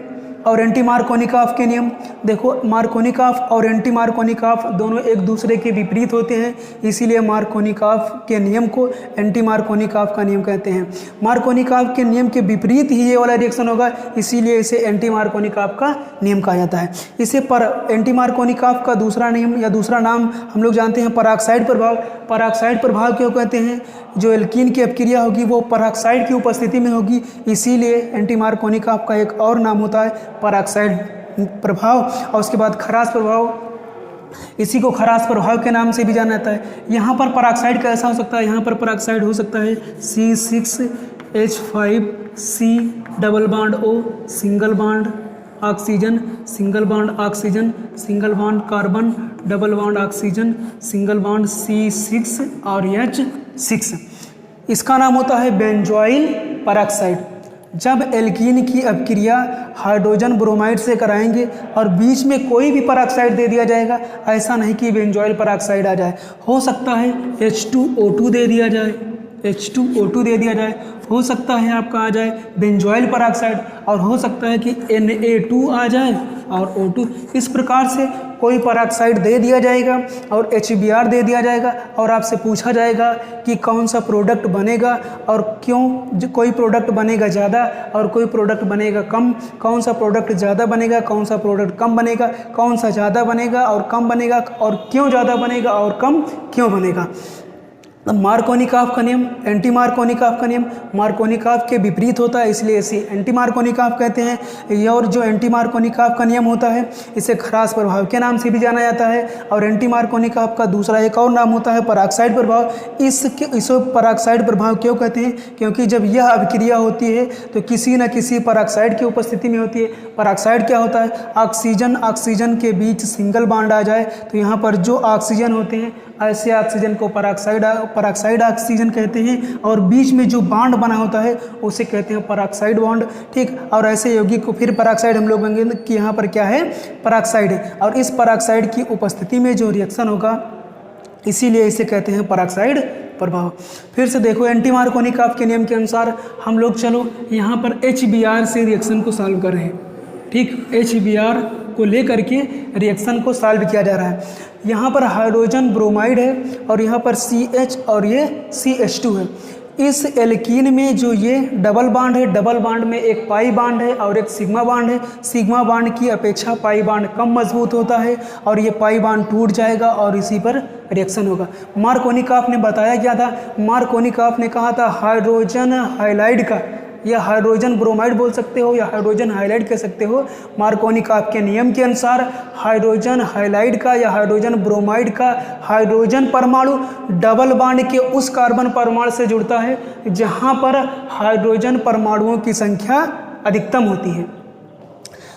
A: और एंटी मार्कोनिकॉफ के नियम, देखो मार्कोनिकॉफ और एंटी मार्कोनिकॉफ दोनों एक दूसरे के विपरीत होते हैं, इसीलिए मार्कोनिकॉफ के नियम को एंटी मार्कोनिकॉफ का नियम कहते हैं। मार्कोनिकॉफ के नियम के विपरीत ही ये वाला रिएक्शन होगा, इसीलिए इसे एंटी मार्कोनिकॉफ का नियम कहा जाता है। इसे एंटी मार्कोनिकॉफ का दूसरा नियम या दूसरा नाम हम लोग जानते हैं पराक्साइड प्रभाव। पराक्साइड प्रभाव क्यों कहते हैं? जो एल्कीन की अभिक्रिया होगी वो पराक्साइड की उपस्थिति में होगी, इसीलिए एंटी मार्कोनिकॉफ का एक और नाम होता है पराक्साइड प्रभाव। और उसके बाद खराश प्रभाव, इसी को खराश प्रभाव के नाम से भी जाना जाता है। यहाँ पर पराक्साइड कैसा हो सकता है? यहाँ पर पराक्साइड हो सकता है C6H5C double bond O single bond oxygen, single bond oxygen, single bond carbon, double bond oxygen, single bond C6 और H6। इसका नाम होता है बेंजोइल पराक्साइड। जब एल्कीन की अभिक्रिया हाइड्रोजन ब्रोमाइड से कराएंगे और बीच में कोई भी पराक्साइड दे दिया जाएगा, ऐसा नहीं कि बेंजोइल पराक्साइड आ जाए। हो सकता है H2O2 दे दिया जाए, H2O2 दे दिया जाए, हो सकता है आपका आ जाए बेंजोइल पेरोक्साइड, और हो सकता है कि Na2 आ जाए और O2। इस प्रकार से कोई पेरोक्साइड दे दिया जाएगा और HBr दे दिया जाएगा और आपसे पूछा जाएगा कि कौन सा प्रोडक्ट बनेगा और क्यों, कोई प्रोडक्ट बनेगा ज़्यादा और कोई प्रोडक्ट बनेगा कम, कौन सा प्रोडक्ट ज़्यादा बनेगा, कौन सा प्रोडक्ट कम बनेगा, कौन सा ज़्यादा बनेगा और कम बनेगा और क्यों ज़्यादा बनेगा और कम क्यों बनेगा। मार्कोनिकॉफ का नियम, एंटी मार्कोनिकॉफ का नियम मार्कोनिकॉफ के विपरीत होता है, इसलिए इसे एंटी मार्कोनिकॉफ कहते हैं। ये और जो एंटी मार्कोनिकॉफ का नियम होता है इसे खरास प्रभाव के नाम से भी जाना जाता है। और एंटी मार्कोनिकॉफ का दूसरा एक और नाम होता है पेरोक्साइड प्रभाव। इसे पेरोक्साइड प्रभाव क्यों कहते हैं? क्योंकि जब यह अभिक्रिया होती है तो किसी न किसी पेरोक्साइड की उपस्थिति में होती है। पेरोक्साइड क्या होता है? ऑक्सीजन के बीच सिंगल बॉन्ड आ जाए तो यहाँ पर जो ऑक्सीजन होते हैं ऐसे ऑक्सीजन को पेरोक्साइड ऑक्सीजन कहते हैं, और बीच में जो बॉन्ड बना होता है उसे कहते हैं पेरोक्साइड बॉन्ड। ठीक, और ऐसे यौगिक को फिर पेरोक्साइड हम लोग कहेंगे कि यहाँ पर क्या है? पेरोक्साइड है। और इस पेरोक्साइड की उपस्थिति में जो रिएक्शन होगा इसीलिए इसे कहते हैं पेरोक्साइड प्रभाव। फिर से देखो एंटी मार्कोनिकॉफ के नियम के अनुसार हम लोग चलो यहाँ पर HBr से रिएक्शन को सॉल्व कर रहे हैं। ठीक, HBr को लेकर के रिएक्शन को सॉल्व किया जा रहा है। यहाँ पर हाइड्रोजन ब्रोमाइड है और यहाँ पर CH और ये CH2 है। इस एल्कीन में जो ये डबल बॉन्ड है, डबल बॉन्ड में एक पाई बॉन्ड है और एक सिग्मा बॉन्ड है। सिग्मा बॉन्ड की अपेक्षा पाई बॉन्ड कम मजबूत होता है और ये पाई बॉन्ड टूट जाएगा और इसी पर रिएक्शन होगा। मार्कोनिकॉफ ने बताया क्या था? मार्कोनिकॉफ ने कहा था हाइड्रोजन हाइलाइड का, या हाइड्रोजन ब्रोमाइड बोल सकते हो या हाइड्रोजन हाइलाइड कह सकते हो। मार्कोनिकॉफ के नियम के अनुसार हाइड्रोजन हाइलाइड का या हाइड्रोजन ब्रोमाइड का हाइड्रोजन परमाणु डबल बॉन्ड के उस कार्बन परमाणु से जुड़ता है जहां पर हाइड्रोजन परमाणुओं की संख्या अधिकतम होती है।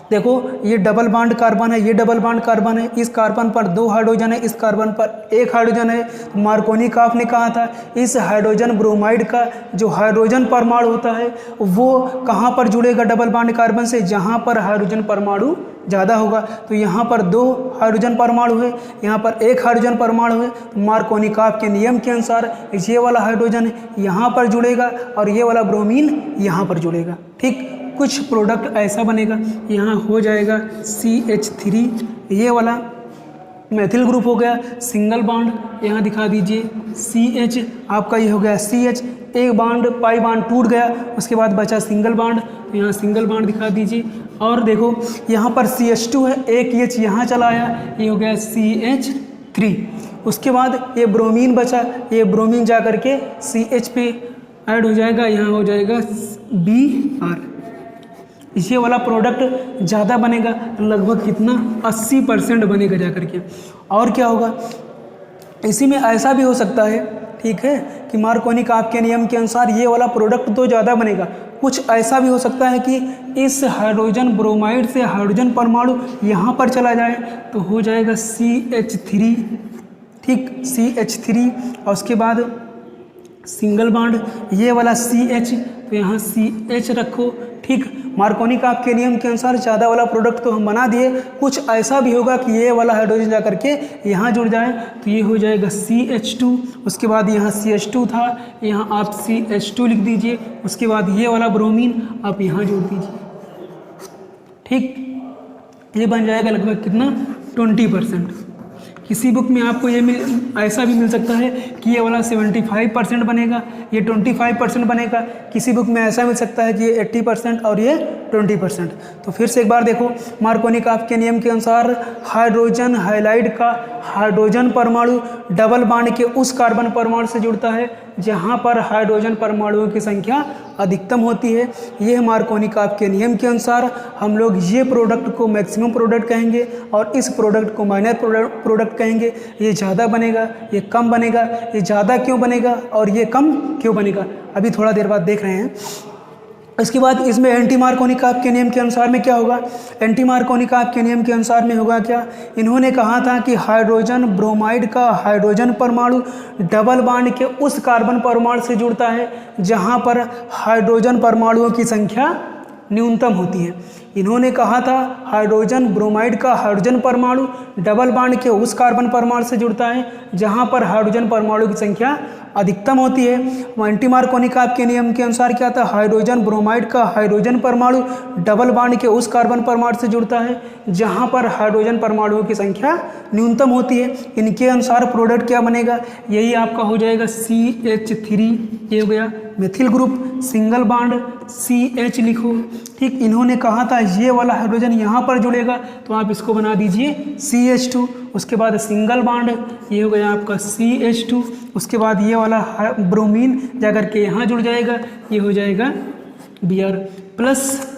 A: देखो ये डबल बॉन्ड कार्बन है, ये डबल बॉन्ड कार्बन है, इस कार्बन पर 2 हाइड्रोजन है, इस कार्बन पर 1 हाइड्रोजन है। मार्कोनिकॉफ ने कहा था इस हाइड्रोजन ब्रोमाइड का जो हाइड्रोजन परमाणु होता है वो कहाँ पर जुड़ेगा डबल बॉन्ड कार्बन से? जहाँ पर हाइड्रोजन परमाणु ज़्यादा होगा। तो यहाँ पर 2 हाइड्रोजन परमाणु है, यहाँ पर 1 हाइड्रोजन परमाणु है। मार्कोनिकॉफ के नियम के अनुसार ये वाला हाइड्रोजन यहाँ पर जुड़ेगा और ये वाला ब्रोमीन यहाँ पर जुड़ेगा। ठीक, कुछ प्रोडक्ट ऐसा बनेगा, यहाँ हो जाएगा CH3, ये वाला मेथिल ग्रुप हो गया सिंगल बॉन्ड, यहाँ दिखा दीजिए CH, आपका ये हो गया CH, एक बॉन्ड पाई बॉन्ड टूट गया, उसके बाद बचा सिंगल बॉन्ड, तो यहाँ सिंगल बॉन्ड दिखा दीजिए। और देखो यहाँ पर CH2 है, एक H यहाँ चला आया, ये हो गया CH3। उसके बाद ये ब्रोमीन बचा, ये ब्रोमीन जा करके CH पे ऐड हो जाएगा, यहाँ हो जाएगा Br। ये वाला प्रोडक्ट ज़्यादा बनेगा, लगभग कितना 80% बनेगा जा करके। और क्या होगा इसी में ऐसा भी हो सकता है, ठीक है, कि मार्कोनिकॉफ के नियम के अनुसार ये वाला प्रोडक्ट तो ज़्यादा बनेगा, कुछ ऐसा भी हो सकता है कि इस हाइड्रोजन ब्रोमाइड से हाइड्रोजन परमाणु यहाँ पर चला जाए तो हो जाएगा CH3। ठीक, CH3 और उसके बाद सिंगल बॉन्ड ये वाला CH, तो यहाँ CH रखो। ठीक, मार्कोनिकॉफ के नियम के अनुसार ज़्यादा वाला प्रोडक्ट तो हम बना दिए, कुछ ऐसा भी होगा कि ये वाला हाइड्रोजन जा करके यहाँ जुड़ जाए तो ये हो जाएगा CH2। उसके बाद यहाँ CH2 था, यहाँ आप CH2 लिख दीजिए। उसके बाद ये वाला ब्रोमीन आप यहाँ जोड़ दीजिए। ठीक, ये बन जाएगा लगभग कितना 20%। किसी बुक में आपको ये ऐसा भी मिल सकता है कि ये वाला 75% बनेगा, ये 25% बनेगा। किसी बुक में ऐसा मिल सकता है कि ये 80% और ये 20%। तो फिर से एक बार देखो, मार्कोनिकॉफ के नियम के अनुसार हाइड्रोजन हाइलाइड का हाइड्रोजन परमाणु डबल बॉन्ड के उस कार्बन परमाणु से जुड़ता है जहाँ पर हाइड्रोजन परमाणुओं की संख्या अधिकतम होती है। यह मार्कोनिकॉफ के नियम के अनुसार हम लोग ये प्रोडक्ट को मैक्सिमम प्रोडक्ट कहेंगे और इस प्रोडक्ट को माइनर प्रोडक्ट कहेंगे। ये ज़्यादा बनेगा, ये कम बनेगा, ये ज़्यादा क्यों बनेगा और ये कम क्यों बनेगा, अभी थोड़ा देर बाद देख रहे हैं। इसके बाद इसमें एंटी मार्कोनिकॉफ के नियम के अनुसार में क्या होगा? एंटी मार्कोनिकॉफ के नियम के अनुसार में होगा क्या? इन्होंने कहा था कि हाइड्रोजन ब्रोमाइड का हाइड्रोजन परमाणु डबल बॉन्ड के उस कार्बन परमाणु से जुड़ता है जहां पर हाइड्रोजन परमाणुओं की संख्या न्यूनतम होती है। इन्होंने कहा था हाइड्रोजन ब्रोमाइड का हाइड्रोजन परमाणु डबल बॉन्ड के उस कार्बन परमाणु से जुड़ता है जहां पर हाइड्रोजन परमाणु की संख्या अधिकतम होती है। एंटीमार्कोनिकॉफ के नियम के अनुसार क्या था, हाइड्रोजन ब्रोमाइड का हाइड्रोजन परमाणु डबल बॉन्ड के उस कार्बन परमाणु से जुड़ता है जहां पर हाइड्रोजन परमाणुओं की संख्या न्यूनतम होती है। इनके अनुसार प्रोडक्ट क्या बनेगा, यही आपका हो जाएगा CH3, ये हो गया methyl group, single bond CH लिखो। ठीक, इन्होंने कहा था ये वाला हाइड्रोजन यहाँ पर जुड़ेगा तो आप इसको बना दीजिए CH2। उसके बाद सिंगल बॉन्ड ये हो गया आपका CH2। उसके बाद ये वाला ब्रोमीन जाकर के यहाँ जुड़ जाएगा, ये हो जाएगा Br प्लस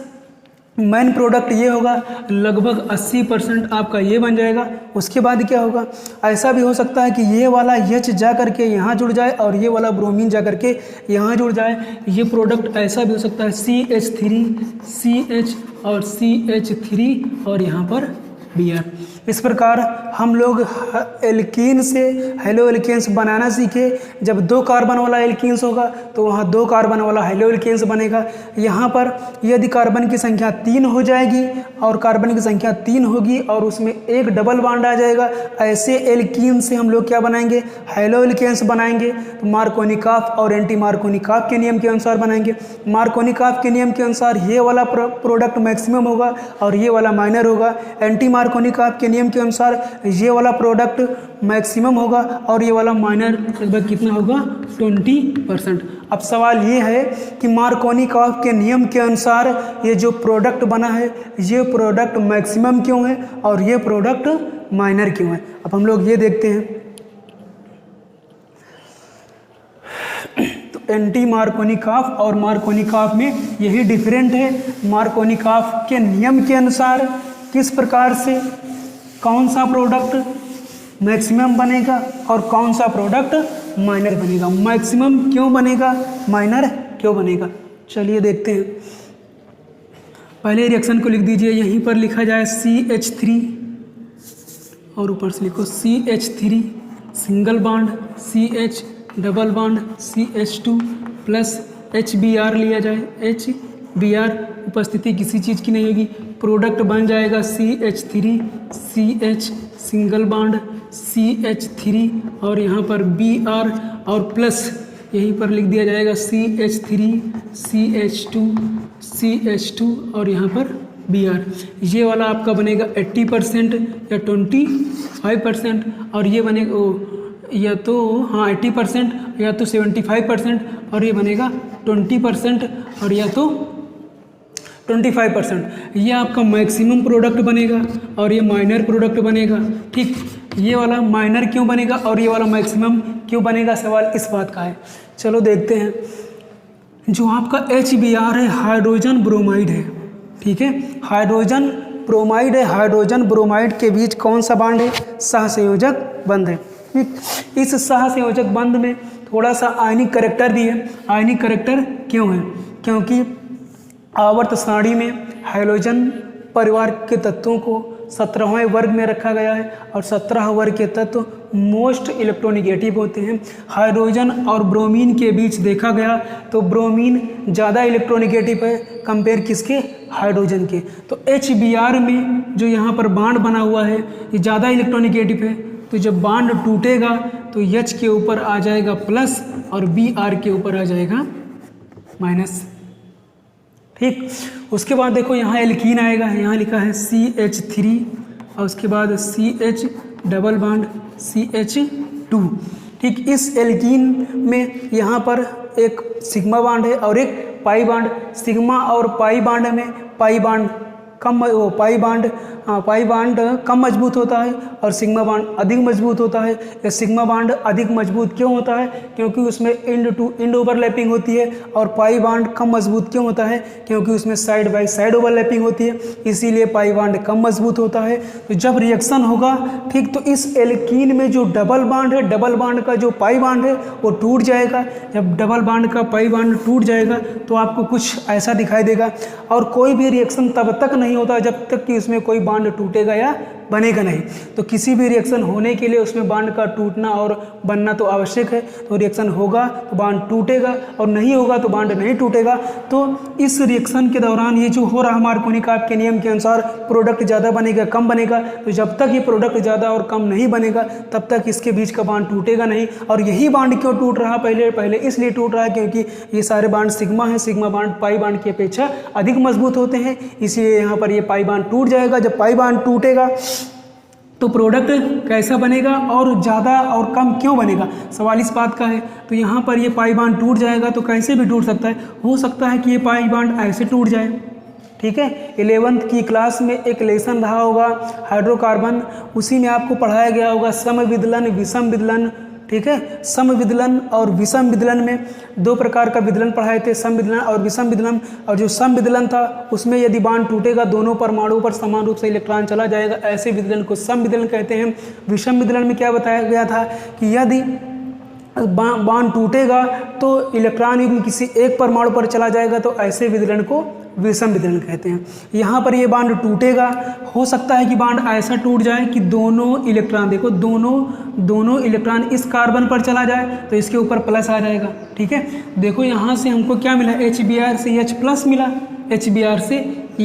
A: मेन प्रोडक्ट ये होगा लगभग 80% आपका ये बन जाएगा। उसके बाद क्या होगा, ऐसा भी हो सकता है कि ये वाला H जा करके यहाँ जुड़ जाए और ये वाला ब्रोमीन जा करके यहाँ जुड़ जाए। ये प्रोडक्ट ऐसा भी हो सकता है CH3 CH और CH3 और यहाँ पर Br। इस प्रकार हम लोग एल्कीन से हेलो एल्केन्स बनाना सीखे। जब 2 कार्बन वाला एल्कीन्स होगा तो वहाँ 2 कार्बन वाला हेलो एल्केन्स बनेगा। यहाँ पर यदि कार्बन की संख्या 3 हो जाएगी और कार्बन की संख्या 3 होगी और उसमें एक डबल बॉन्ड आ जाएगा, ऐसे एल्कीन से हम लोग क्या बनाएंगे, हेलो एल्केन्स बनाएंगे। तो मार्कोनिकॉफ और एंटी मार्कोनिकॉफ के नियम के अनुसार बनाएंगे। मार्कोनिकॉफ के नियम के अनुसार ये वाला प्रोडक्ट मैक्सिमम होगा और ये वाला माइनर होगा। एंटी मार्कोनिकॉफ के नियम के अनुसार ये वाला प्रोडक्ट मैक्सिमम होगा और ये वाला माइनर लगभग कितना होगा, 20%। अब सवाल ये है कि मार्कोनिकॉफ के नियम के अनुसार ये जो प्रोडक्ट बना है ये प्रोडक्ट मैक्सिमम क्यों है और ये प्रोडक्ट माइनर क्यों है। अब हम लोग ये देखते हैं। तो एंटी मार्कोनिकॉफ और मार्कोनिकॉफ में यही डिफरेंट है। मार्कोनिकॉफ के नियम के अनुसार किस प्रकार से कौन सा प्रोडक्ट मैक्सिमम बनेगा और कौन सा प्रोडक्ट माइनर बनेगा। मैक्सिमम क्यों बनेगा, माइनर क्यों बनेगा, चलिए देखते हैं। पहले रिएक्शन को लिख दीजिए, यहीं पर लिखा जाए CH3 और ऊपर से लिखो CH3 single bond CH double bond CH2 plus HBr लिया जाए। HBr उपस्थिति किसी चीज़ की नहीं होगी, प्रोडक्ट बन जाएगा CH3 CH single bond CH3 और यहाँ पर Br और प्लस यहीं पर लिख दिया जाएगा CH3 CH2 और यहाँ पर Br। ये वाला आपका बनेगा 80% या 25% और ये बनेगा या तो 80% या तो 75% और ये बनेगा 20% और या तो 25%। ये आपका मैक्सिमम प्रोडक्ट बनेगा और ये माइनर प्रोडक्ट बनेगा। ठीक, ये वाला माइनर क्यों बनेगा और ये वाला मैक्सिमम क्यों बनेगा, सवाल इस बात का है। चलो देखते हैं। जो आपका HBr है हाइड्रोजन ब्रोमाइड है, ठीक है, हाइड्रोजन ब्रोमाइड है। हाइड्रोजन ब्रोमाइड के बीच कौन सा बॉन्ड है, सहसंयोजक बंध है। ठीक, इस सहसंयोजक बंध में थोड़ा सा आयनिक करैक्टर दिए। आयनिक करैक्टर क्यों है, क्योंकि आवर्त सारणी में हाइड्रोजन परिवार के तत्वों को 17वें वर्ग में रखा गया है और 17 वर्ग के तत्व मोस्ट इलेक्ट्रोनिगेटिव होते हैं। हाइड्रोजन और ब्रोमीन के बीच देखा गया तो ब्रोमीन ज़्यादा इलेक्ट्रोनिगेटिव है कंपेयर किसके, हाइड्रोजन के। तो HBr में जो यहाँ पर बांड बना हुआ है ये ज़्यादा इलेक्ट्रोनिगेटिव है। तो जब बांड टूटेगा तो H के ऊपर आ जाएगा प्लस और Br के ऊपर आ जाएगा माइनस। ठीक, उसके बाद देखो यहाँ एल्कीन आएगा, यहाँ लिखा है CH3 और उसके बाद CH डबल बॉन्ड CH2। ठीक, इस एल्कीन में यहाँ पर एक सिग्मा बॉन्ड है और एक पाई बॉन्ड। सिग्मा और पाई बॉन्ड में पाई बॉन्ड कम मजबूत होता है और सिग्मा बॉन्ड अधिक मजबूत होता है। या सिग्मा बॉन्ड अधिक मजबूत क्यों होता है, क्योंकि उसमें एंड टू एंड ओवरलैपिंग होती है। और पाई बॉन्ड कम मजबूत क्यों होता है, क्योंकि उसमें साइड बाय साइड ओवरलैपिंग होती है, इसीलिए पाई बॉन्ड कम मजबूत होता है। तो जब रिएक्शन होगा, ठीक, तो इस एल्कीन में जो डबल बॉन्ड है, डबल बॉन्ड का जो पाई बॉन्ड है वो टूट जाएगा। जब डबल बॉन्ड का पाई बॉन्ड टूट जाएगा तो आपको कुछ ऐसा दिखाई देगा। और कोई भी रिएक्शन तब तक नहीं होता जब तक कि इसमें कोई बॉन्ड टूटेगा या बनेगा नहीं। तो किसी भी रिएक्शन होने के लिए उसमें बॉन्ड का टूटना और बनना तो आवश्यक है। तो रिएक्शन होगा तो बॉन्ड टूटेगा और नहीं होगा तो बॉन्ड नहीं टूटेगा। तो इस रिएक्शन के दौरान ये जो हो रहा मार्कोनी-काप के नियम के अनुसार प्रोडक्ट ज़्यादा बनेगा कम बनेगा। तो जब तक ये प्रोडक्ट ज़्यादा और कम नहीं बनेगा तब तक इसके बीच का बॉन्ड टूटेगा नहीं। और यही बॉन्ड क्यों टूट रहा पहले इसलिए टूट रहा है क्योंकि ये सारे बॉन्ड सिग्मा है, सिग्मा बॉन्ड पाई बॉन्ड की अपेक्षा अधिक मजबूत होते हैं, इसलिए यहाँ पर ये पाई बॉन्ड टूट जाएगा। जब पाई बॉन्ड टूटेगा तो प्रोडक्ट कैसा बनेगा और ज़्यादा और कम क्यों बनेगा, सवाल इस बात का है। तो यहाँ पर ये पाई बॉन्ड टूट जाएगा तो कैसे भी टूट सकता है, हो सकता है कि ये पाई बॉन्ड ऐसे टूट जाए। ठीक है, 11th की क्लास में एक लेसन रहा होगा हाइड्रोकार्बन, उसी में आपको पढ़ाया गया होगा समविदलन विषम विदलन। ठीक है, समविदलन और विषम विदलन में दो प्रकार का विदलन पढ़ाए थे, समविदलन और विषम विदलन। और जो समविदलन था उसमें यदि बॉन्ड टूटेगा दोनों परमाणु पर समान रूप से इलेक्ट्रॉन चला जाएगा, ऐसे विदलन को समविदलन कहते हैं। विषम विदलन में क्या बताया गया था कि यदि बॉन्ड टूटेगा तो इलेक्ट्रॉन युग्म किसी एक परमाणु पर चला जाएगा, तो ऐसे विदलन को विषम विदलन कहते हैं। यहाँ पर ये बॉन्ड टूटेगा, हो सकता है कि बॉन्ड ऐसा टूट जाए कि दोनों इलेक्ट्रॉन, देखो दोनों इलेक्ट्रॉन इस कार्बन पर चला जाए तो इसके ऊपर प्लस आ जाएगा। ठीक है, देखो यहाँ से हमको क्या मिला, HBr से H प्लस मिला, HBr से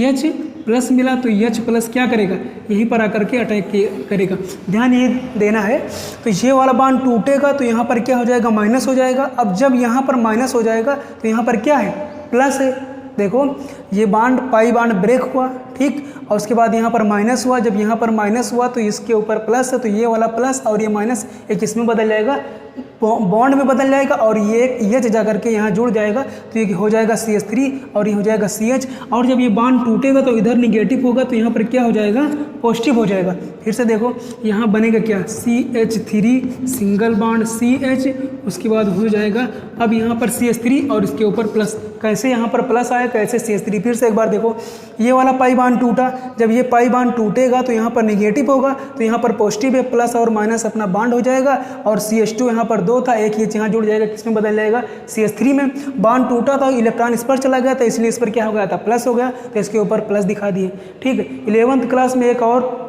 A: H प्लस मिला, तो H प्लस क्या करेगा, यहीं पर आकर के अटैक करेगा। ध्यान ये देना है। तो ये वाला बॉन्ड टूटेगा तो यहाँ पर क्या हो जाएगा, माइनस हो जाएगा। अब जब यहाँ पर माइनस हो जाएगा तो यहाँ पर क्या है, प्लस है। देखो ये बॉन्ड पाई बॉन्ड ब्रेक हुआ, ठीक, और उसके बाद यहाँ पर माइनस हुआ। जब यहाँ पर माइनस हुआ तो इसके ऊपर प्लस है, तो ये वाला प्लस और ये माइनस एक इसमें बदल जाएगा, बॉन्ड में बदल जाएगा, और ये एक H जा करके यहाँ जुड़ जाएगा तो ये हो जाएगा CH3 और ये हो जाएगा CH। और जब ये बॉन्ड टूटेगा तो इधर निगेटिव होगा तो यहाँ पर क्या हो जाएगा, पॉजिटिव हो जाएगा। फिर से देखो यहाँ बनेगा क्या, CH3 सिंगल बॉन्ड CH, उसके बाद हो जाएगा अब यहाँ पर CH3 और इसके ऊपर प्लस। कैसे यहाँ पर प्लस आया, कैसे CH3। फिर से एक बार देखो, ये वाला पाई बॉन्ड टूटा, जब ये पाई बॉन्ड टूटेगा तो यहाँ पर निगेटिव होगा तो यहाँ पर पॉजिटिव है, प्लस और माइनस अपना बॉन्ड हो जाएगा। और CH2 यहाँ पर 2 था, एक H यहाँ जुड़ जाएगा, किसमें बदल जाएगा, CH3 में। बॉन्ड टूटा था, इलेक्ट्रॉन इस पर चला गया था, इसलिए इस पर क्या हो गया था, प्लस हो गया, तो इसके ऊपर प्लस दिखा दिए। ठीक है, 11th क्लास में एक और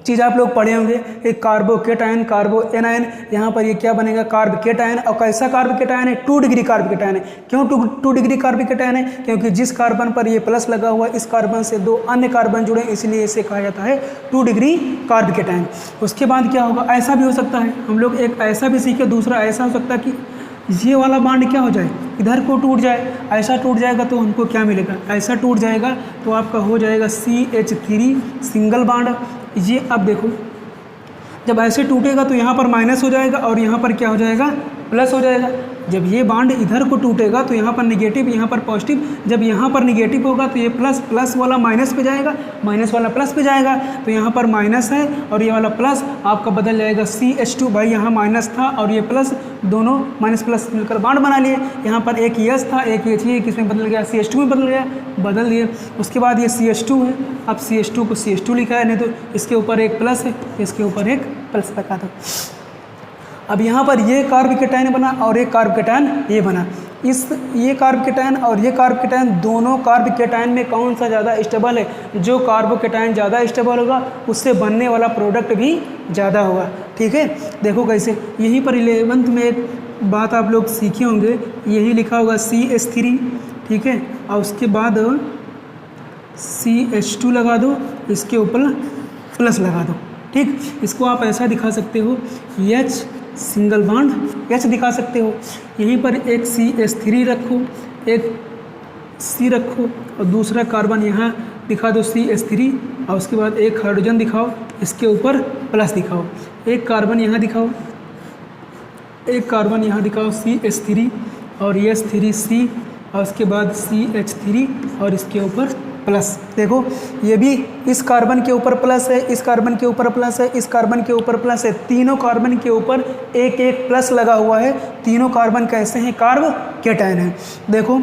A: चीज़ आप लोग पढ़े होंगे, एक कार्बोकेटायन, कार्बो एनायन। यहाँ पर ये क्या बनेगा, कार्बोकेटायन। और कैसा कार्बोकेटायन है, 2 डिग्री कार्बोकेटायन है। क्यों 2 डिग्री कार्बोकेटायन है, क्योंकि जिस कार्बन पर ये प्लस लगा हुआ इस कार्बन से 2 अन्य कार्बन जुड़े, इसलिए इसे कहा जाता है 2 डिग्री कार्बोकेटायन। उसके बाद क्या होगा, ऐसा भी हो सकता है, हम लोग एक ऐसा भी सीखे, दूसरा ऐसा हो सकता है कि ये वाला बॉन्ड क्या हो जाए, इधर को टूट जाए, ऐसा टूट जाएगा तो हमको क्या मिलेगा, ऐसा टूट जाएगा तो आपका हो जाएगा CH3 सिंगल बॉन्ड। ये अब देखो जब ऐसे टूटेगा तो यहाँ पर माइनस हो जाएगा और यहाँ पर क्या हो जाएगा, प्लस हो जाएगा। जब ये बॉन्ड इधर को टूटेगा तो यहाँ पर निगेटिव, यहाँ पर पॉजिटिव। जब यहाँ पर निगेटिव होगा तो ये प्लस वाला माइनस पे जाएगा, माइनस वाला प्लस पे जाएगा, तो यहाँ पर माइनस है और ये वाला प्लस आपका बदल जाएगा CH2। भाई यहाँ माइनस था और ये प्लस, दोनों माइनस प्लस मिलकर बॉन्ड बना लिए। यहाँ पर एक H था, एक H, ये किसमें बदल गया, CH2 में बदल दिए। उसके बाद ये CH2 है, अब CH2 को CH2 लिखा है, नहीं तो इसके ऊपर एक प्लस है, इसके ऊपर एक प्लस लगा दो। अब यहाँ पर ये कार्बोकेटायन बना और एक कार्बोकेटायन ये बना। ये कार्बोकेटायन और ये कार्बोकेटायन, दोनों कार्बोकेटायन में कौन सा ज़्यादा स्टेबल है, जो कार्बोकेटायन ज़्यादा स्टेबल होगा उससे बनने वाला प्रोडक्ट भी ज़्यादा होगा। ठीक है, देखो कैसे, यहीं पर 11th में एक बात आप लोग सीखे होंगे, यही लिखा होगा CH3। ठीक है, और उसके बाद CH2 लगा दो, इसके ऊपर प्लस लगा दो। ठीक, इसको आप ऐसा दिखा सकते हो, H सिंगल बॉन्ड H दिखा सकते हो। यहीं पर एक CH3 रखो, एक C रखो और दूसरा कार्बन यहाँ दिखा दो CH3, और उसके बाद एक हाइड्रोजन दिखाओ, इसके ऊपर प्लस दिखाओ। एक कार्बन यहाँ दिखाओ, एक कार्बन यहाँ दिखाओ CH3 और H3C, और उसके बाद CH3 और इसके ऊपर प्लस। देखो ये भी इस कार्बन के ऊपर प्लस है, इस कार्बन के ऊपर प्लस है, इस कार्बन के ऊपर प्लस है, तीनों कार्बन के ऊपर एक एक प्लस लगा हुआ है। तीनों कार्बन कैसे हैं, कार्बोकेटायन है। देखो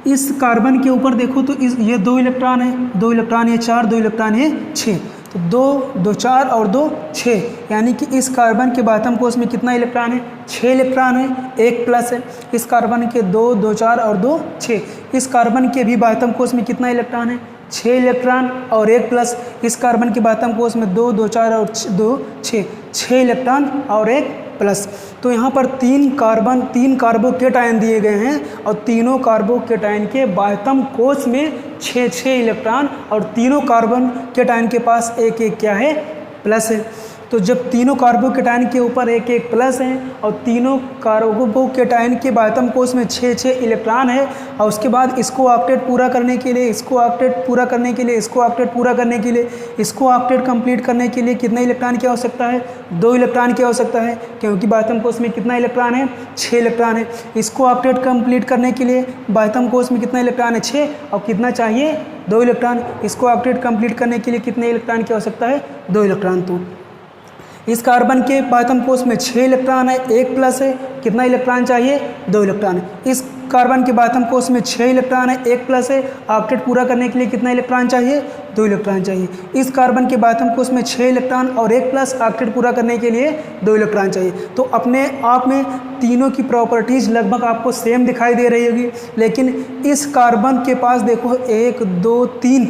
A: इस कार्बन के ऊपर देखो तो ये 2 इलेक्ट्रॉन है, 2 इलेक्ट्रॉन ये 4, 2 इलेक्ट्रॉन ये 6, तो 2 4 और 2 6, यानी कि इस कार्बन के बाटम कोष में कितना इलेक्ट्रॉन है, 6 इलेक्ट्रॉन है, एक प्लस है। इस कार्बन के 2 4 और 2 6, इस कार्बन के भी बाटम कोष में कितना इलेक्ट्रॉन है, 6 इलेक्ट्रॉन और 1 प्लस। इस कार्बन के बातम कोष में 2 2 4 और 2 6 6 इलेक्ट्रॉन और 1 प्लस। तो यहाँ पर 3 कार्बोकेटायन दिए गए हैं और तीनों कार्बोकेटायन के बातम कोष में 6 इलेक्ट्रॉन और तीनों कार्बोकेटायन के पास एक क्या है, प्लस है। तो जब तीनों कार्बोकेटायन के ऊपर एक प्लस है और तीनों कार्बोकेटायन के बातम कोष में 6 इलेक्ट्रॉन है और उसके बाद इसको ऑक्टेट पूरा करने के लिए, इसको ऑक्टेट पूरा करने के लिए, इसको ऑक्टेट पूरा करने के लिए, इसको ऑक्टेट कंप्लीट करने के लिए कितने इलेक्ट्रॉन की आवश्यकता है? 2 इलेक्ट्रॉन की आवश्यकता है, क्योंकि बातम कोष में कितना इलेक्ट्रॉन है? 6 इलेक्ट्रॉन है। इसको ऑक्टेट कंप्लीट करने के लिए बातम कोष में कितना इलेक्ट्रॉन है? 6, और कितना चाहिए? 2 इलेक्ट्रॉन। इसको ऑक्टेट कंप्लीट करने के लिए कितने इलेक्ट्रॉन की आवश्यकता है? 2 इलेक्ट्रॉन। तो इस कार्बन के बातम कोष में 6 इलेक्ट्रॉन है, 1 प्लस है, कितना इलेक्ट्रॉन चाहिए? 2 इलेक्ट्रॉन है। इस कार्बन के बातम कोष में 6 इलेक्ट्रॉन है, 1 प्लस है, ऑक्टेट पूरा करने के लिए कितना इलेक्ट्रॉन चाहिए? 2 इलेक्ट्रॉन चाहिए। इस कार्बन के बातम कोष में 6 इलेक्ट्रॉन और 1 प्लस, ऑक्टेट पूरा करने के लिए 2 इलेक्ट्रॉन चाहिए। तो अपने आप में तीनों की प्रॉपर्टीज़ लगभग आपको सेम दिखाई दे रही होगी, लेकिन इस कार्बन के पास देखो 1 2 3,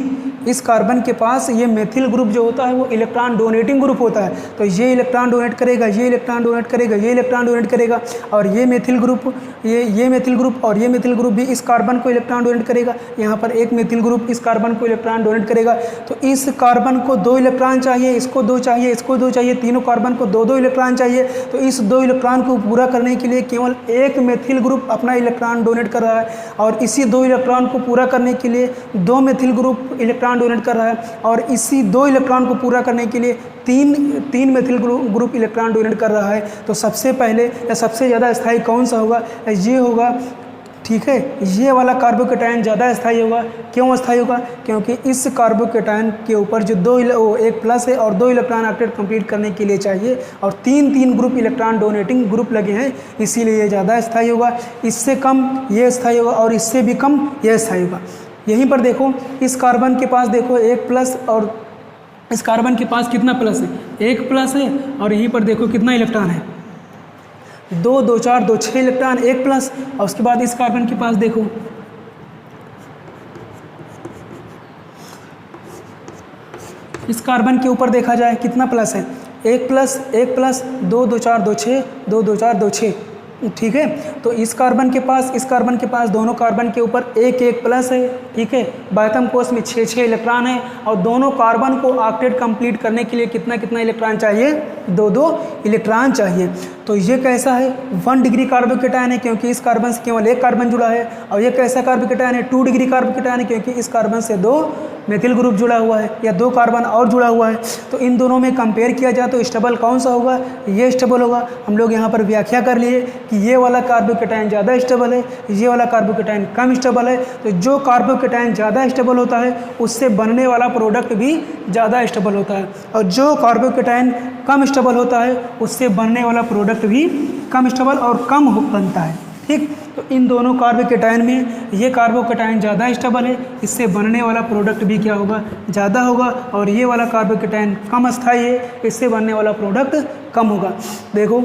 A: इस कार्बन के पास ये मेथिल ग्रुप जो होता है वो इलेक्ट्रॉन डोनेटिंग ग्रुप होता है। तो ये इलेक्ट्रॉन डोनेट करेगा, ये इलेक्ट्रॉन डोनेट करेगा, ये इलेक्ट्रॉन डोनेट करेगा, और ये मेथिल ग्रुप, ये मेथिल ग्रुप और ये मेथिल ग्रुप भी इस कार्बन को इलेक्ट्रॉन डोनेट करेगा। यहाँ पर एक मेथिल ग्रुप इस कार्बन को इलेक्ट्रॉन डोनेट करेगा। तो इस कार्बन को 2 इलेक्ट्रॉन चाहिए, इसको 2 चाहिए, इसको 2 चाहिए, तीनों कार्बन को 2 इलेक्ट्रॉन चाहिए। तो इस 2 इलेक्ट्रॉन को पूरा करने के लिए केवल एक मेथिल ग्रुप अपना इलेक्ट्रॉन डोनेट कर रहा है, और इसी 2 इलेक्ट्रॉन को पूरा करने के लिए 2 मेथिल ग्रुप इलेक्ट्रॉन डोनेट कर रहा है, और इसी 2 इलेक्ट्रॉन को पूरा करने के लिए तीन मेथिल ग्रुप इलेक्ट्रॉन डोनेट कर रहा है। तो सबसे पहले या सबसे ज़्यादा स्थायी कौन सा होगा? ये होगा, ठीक है, ये वाला कार्बोकेटायन ज़्यादा स्थायी होगा। क्यों स्थायी होगा? क्योंकि इस कार्बोकेटायन के ऊपर जो 1 प्लस है और 2 इलेक्ट्रॉन ऑक्टेट कंप्लीट करने के लिए चाहिए, और तीन ग्रुप इलेक्ट्रॉन डोनेटिंग ग्रुप लगे हैं, इसीलिए ये ज़्यादा स्थायी होगा। इससे कम ये स्थायी होगा और इससे भी कम ये स्थायी होगा। यहीं पर देखो, इस कार्बन के पास देखो 1 प्लस, और इस कार्बन के पास कितना प्लस है? 1 प्लस है, और यहीं पर देखो कितना इलेक्ट्रॉन है? 2 2 4 2 6 इलेक्ट्रॉन, 1 प्लस। और उसके बाद इस कार्बन के पास देखो, इस कार्बन के ऊपर देखा जाए कितना प्लस है? 1 प्लस 1 प्लस, 2 2 4 2 6, 2 2 4 2 6, ठीक है। तो इस कार्बन के पास दोनों कार्बन के ऊपर 1 प्लस है, ठीक है। बातम कोष में 6 इलेक्ट्रॉन है, और दोनों कार्बन को ऑक्टेट कंप्लीट करने के लिए कितना इलेक्ट्रॉन चाहिए? 2 इलेक्ट्रॉन चाहिए। तो ये कैसा है? 1 डिग्री कार्बोकेटायन है, क्योंकि इस कार्बन से केवल 1 कार्बन जुड़ा है। और ये कैसा कार्बोकेटायन है? 2 डिग्री कार्बोकेटायन है, क्योंकि इस कार्बन से 2 मेथिल ग्रुप जुड़ा हुआ है, या 2 कार्बन और जुड़ा हुआ है। तो इन दोनों में कंपेयर किया जाए तो स्टेबल कौन सा होगा? ये स्टेबल होगा। हम लोग यहाँ पर व्याख्या कर लिए कि ये वाला कार्बोकेटायन ज़्यादा स्टेबल है, ये वाला कार्बोकेटायन कम स्टेबल है। तो जो कार्बोकेटायन ज़्यादा स्टेबल होता है उससे बनने वाला प्रोडक्ट भी ज़्यादा स्टेबल होता है, और जो कार्बोकेटायन कम स्टेबल होता है उससे बनने वाला प्रोडक्ट भी कम स्टेबल और कम बनता है, ठीक। तो इन दोनों कार्बोकेटायन में ये कार्बोकेटायन ज़्यादा स्टेबल है, इससे बनने वाला प्रोडक्ट भी क्या होगा? ज़्यादा होगा। और ये वाला कार्बोकेटायन कम स्थायी है, इससे बनने वाला प्रोडक्ट कम होगा। देखो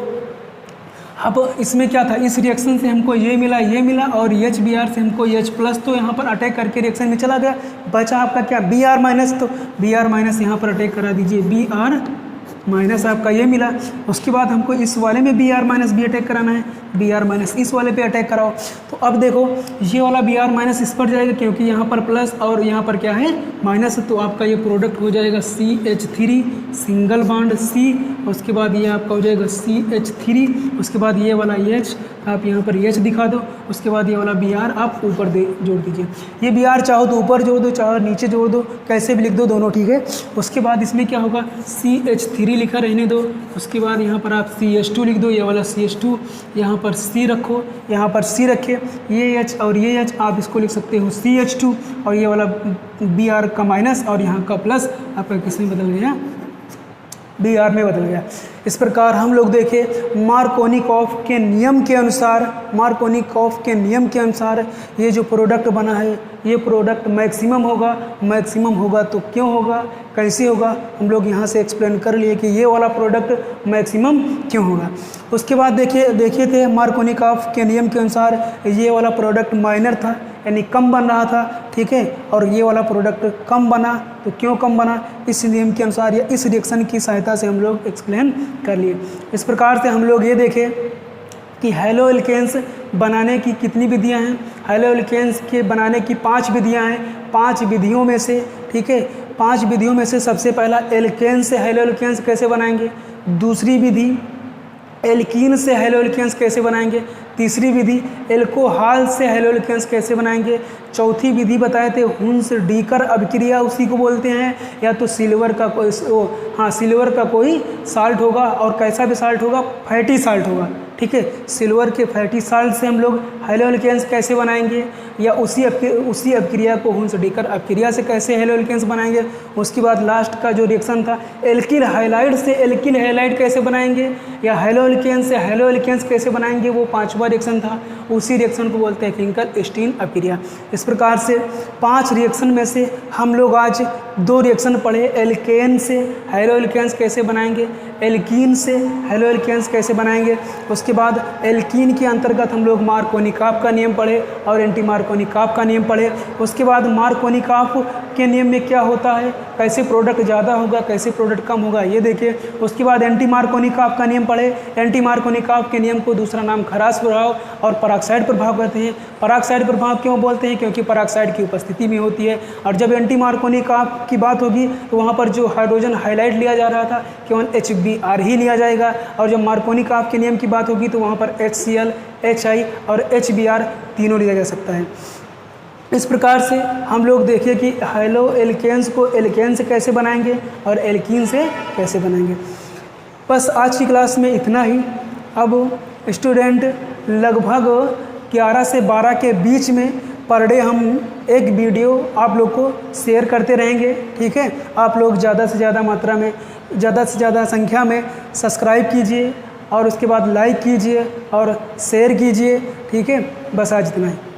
A: अब इसमें क्या था? इस रिएक्शन से हमको ये मिला, और HBr से हमको H प्लस, तो यहाँ पर अटैक करके रिएक्शन में चला गया। बचा आपका क्या? Br minus. तो Br माइनस यहाँ पर अटैक करा दीजिए, Br माइनस आपका ये मिला। उसके बाद हमको इस वाले में Br माइनस भी अटैक कराना है, Br माइनस इस वाले पे अटैक कराओ। तो अब देखो ये वाला Br माइनस इस पर जाएगा, क्योंकि यहाँ पर प्लस और यहाँ पर क्या है? माइनस। तो आपका ये प्रोडक्ट हो जाएगा CH3 सिंगल बॉन्ड C, उसके बाद ये आपका हो जाएगा CH3, उसके बाद ये वाला H आप यहाँ पर H दिखा दो, उसके बाद ये वाला Br आप ऊपर जोड़ दीजिए। ये Br चाहो तो ऊपर जोड़ दो, चाहो नीचे जोड़ दो, कैसे भी लिख दो, दोनों ठीक है। उसके बाद इसमें क्या होगा? CH3 लिखा रहने दो, उसके बाद यहाँ पर आप CH2 लिख दो, ये वाला CH2, यहाँ पर C रखो, यहाँ पर C रखे, ये H और ये H आप इसको लिख सकते हो CH2, और ये वाला Br का माइनस और यहाँ का प्लस आपका किस में बदल गया? Br में बदल गया। इस प्रकार हम लोग देखें मार्कोनिकॉफ के नियम के अनुसार ये जो प्रोडक्ट बना है ये प्रोडक्ट मैक्सिमम होगा। तो क्यों होगा, कैसे होगा, हम लोग यहाँ से एक्सप्लेन कर लिए कि ये वाला प्रोडक्ट मैक्सिमम क्यों होगा। उसके बाद देखे थे मार्कोनिकॉफ के नियम के अनुसार ये वाला प्रोडक्ट माइनर था, यानी कम बन रहा था, ठीक। ठीक है, और ये वाला प्रोडक्ट कम बना, तो क्यों कम बना, इस नियम के अनुसार या इस रिएक्शन की सहायता से हम लोग एक्सप्लेन कर लिए। इस प्रकार से हम लोग ये देखें कि हैलो एल्केन्स बनाने की कितनी विधियां हैं। हैलो एल्केन्स के बनाने की 5 विधियां हैं। 5 विधियों में से, ठीक है, 5 विधियों में से सबसे पहला एल्केन से हैलो एल्केन्स कैसे बनाएंगे, दूसरी विधि एल्कीन से हैलो एल्केन्स कैसे बनाएंगे, तीसरी विधि एल्कोहल से हैलो एल्केन्स कैसे बनाएंगे, चौथी विधि बताए थे हुंस डीकर अभिक्रिया उसी को बोलते हैं, या तो सिल्वर का कोई सिल्वर का कोई साल्ट होगा, और कैसा भी साल्ट होगा, फैटी साल्ट होगा, ठीक है। सिल्वर के फैटी साल्ट से हम लोग हैलो एल्केन्स कैसे बनाएंगे, या उसी अभिक्रिया को हुंस डीकर अभिक्रिया से कैसे हैलो एल्केन्स बनाएंगे। उसके बाद लास्ट का जो रिएक्शन था एल्किल हैलाइड से एल्किल हैलाइड कैसे बनाएंगे, या हैलो एल्केन से हैलो एल्केन्स कैसे बनाएंगे, वो 5वां रिएक्शन था। उसी रिएक्शन को बोलते हैं फिंकर स्टीन अभिक्रिया। इस प्रकार से 5 रिएक्शन में से हम लोग आज 2 रिएक्शन पढ़े, एल्केन से हैलो एल्केन्स कैसे बनाएंगे, एल्कीन से हैलो एल्केन्स कैसे बनाएंगे। उसके बाद एल्कीन के अंतर्गत हम लोग मार्कोनिकॉफ का नियम पढ़े और एंटी मार्कोनिकॉफ का नियम पढ़े। उसके बाद मार्कोनिकॉफ के नियम में क्या होता है, कैसे प्रोडक्ट ज़्यादा होगा, कैसे प्रोडक्ट कम होगा, ये देखिए। उसके बाद एंटी मार्कोनिकॉफ का नियम पढ़े। एंटी मार्कोनिकॉफ के नियम को दूसरा नाम खराश प्रभाव और पराक्साइड प्रभाव कहते हैं। पराक्साइड प्रभाव क्यों बोलते हैं, क्योंकि पराक्साइड की उपस्थिति में होती है। और जब एंटी मार्कोनिकॉफ की बात होगी तो वहाँ पर जो हाइड्रोजन हाइलाइट लिया जा रहा था केवल HBr ही लिया जाएगा, और जब मार्कोनिकॉफ के नियम की बात होगी तो वहाँ पर HCl, HI और HBr तीनों लिया जा सकता है। इस प्रकार से हम लोग देखिए कि हैलो एल्केन्स को एल्केन से कैसे बनाएंगे और एल्कीन से कैसे बनाएंगे। बस आज की क्लास में इतना ही। अब स्टूडेंट लगभग 11 से 12 के बीच में पर डे हम एक वीडियो आप लोग को शेयर करते रहेंगे, ठीक है। आप लोग ज़्यादा से ज़्यादा मात्रा में, ज़्यादा से ज़्यादा संख्या में सब्सक्राइब कीजिए और उसके बाद लाइक कीजिए और शेयर कीजिए, ठीक है। बस आज इतना ही।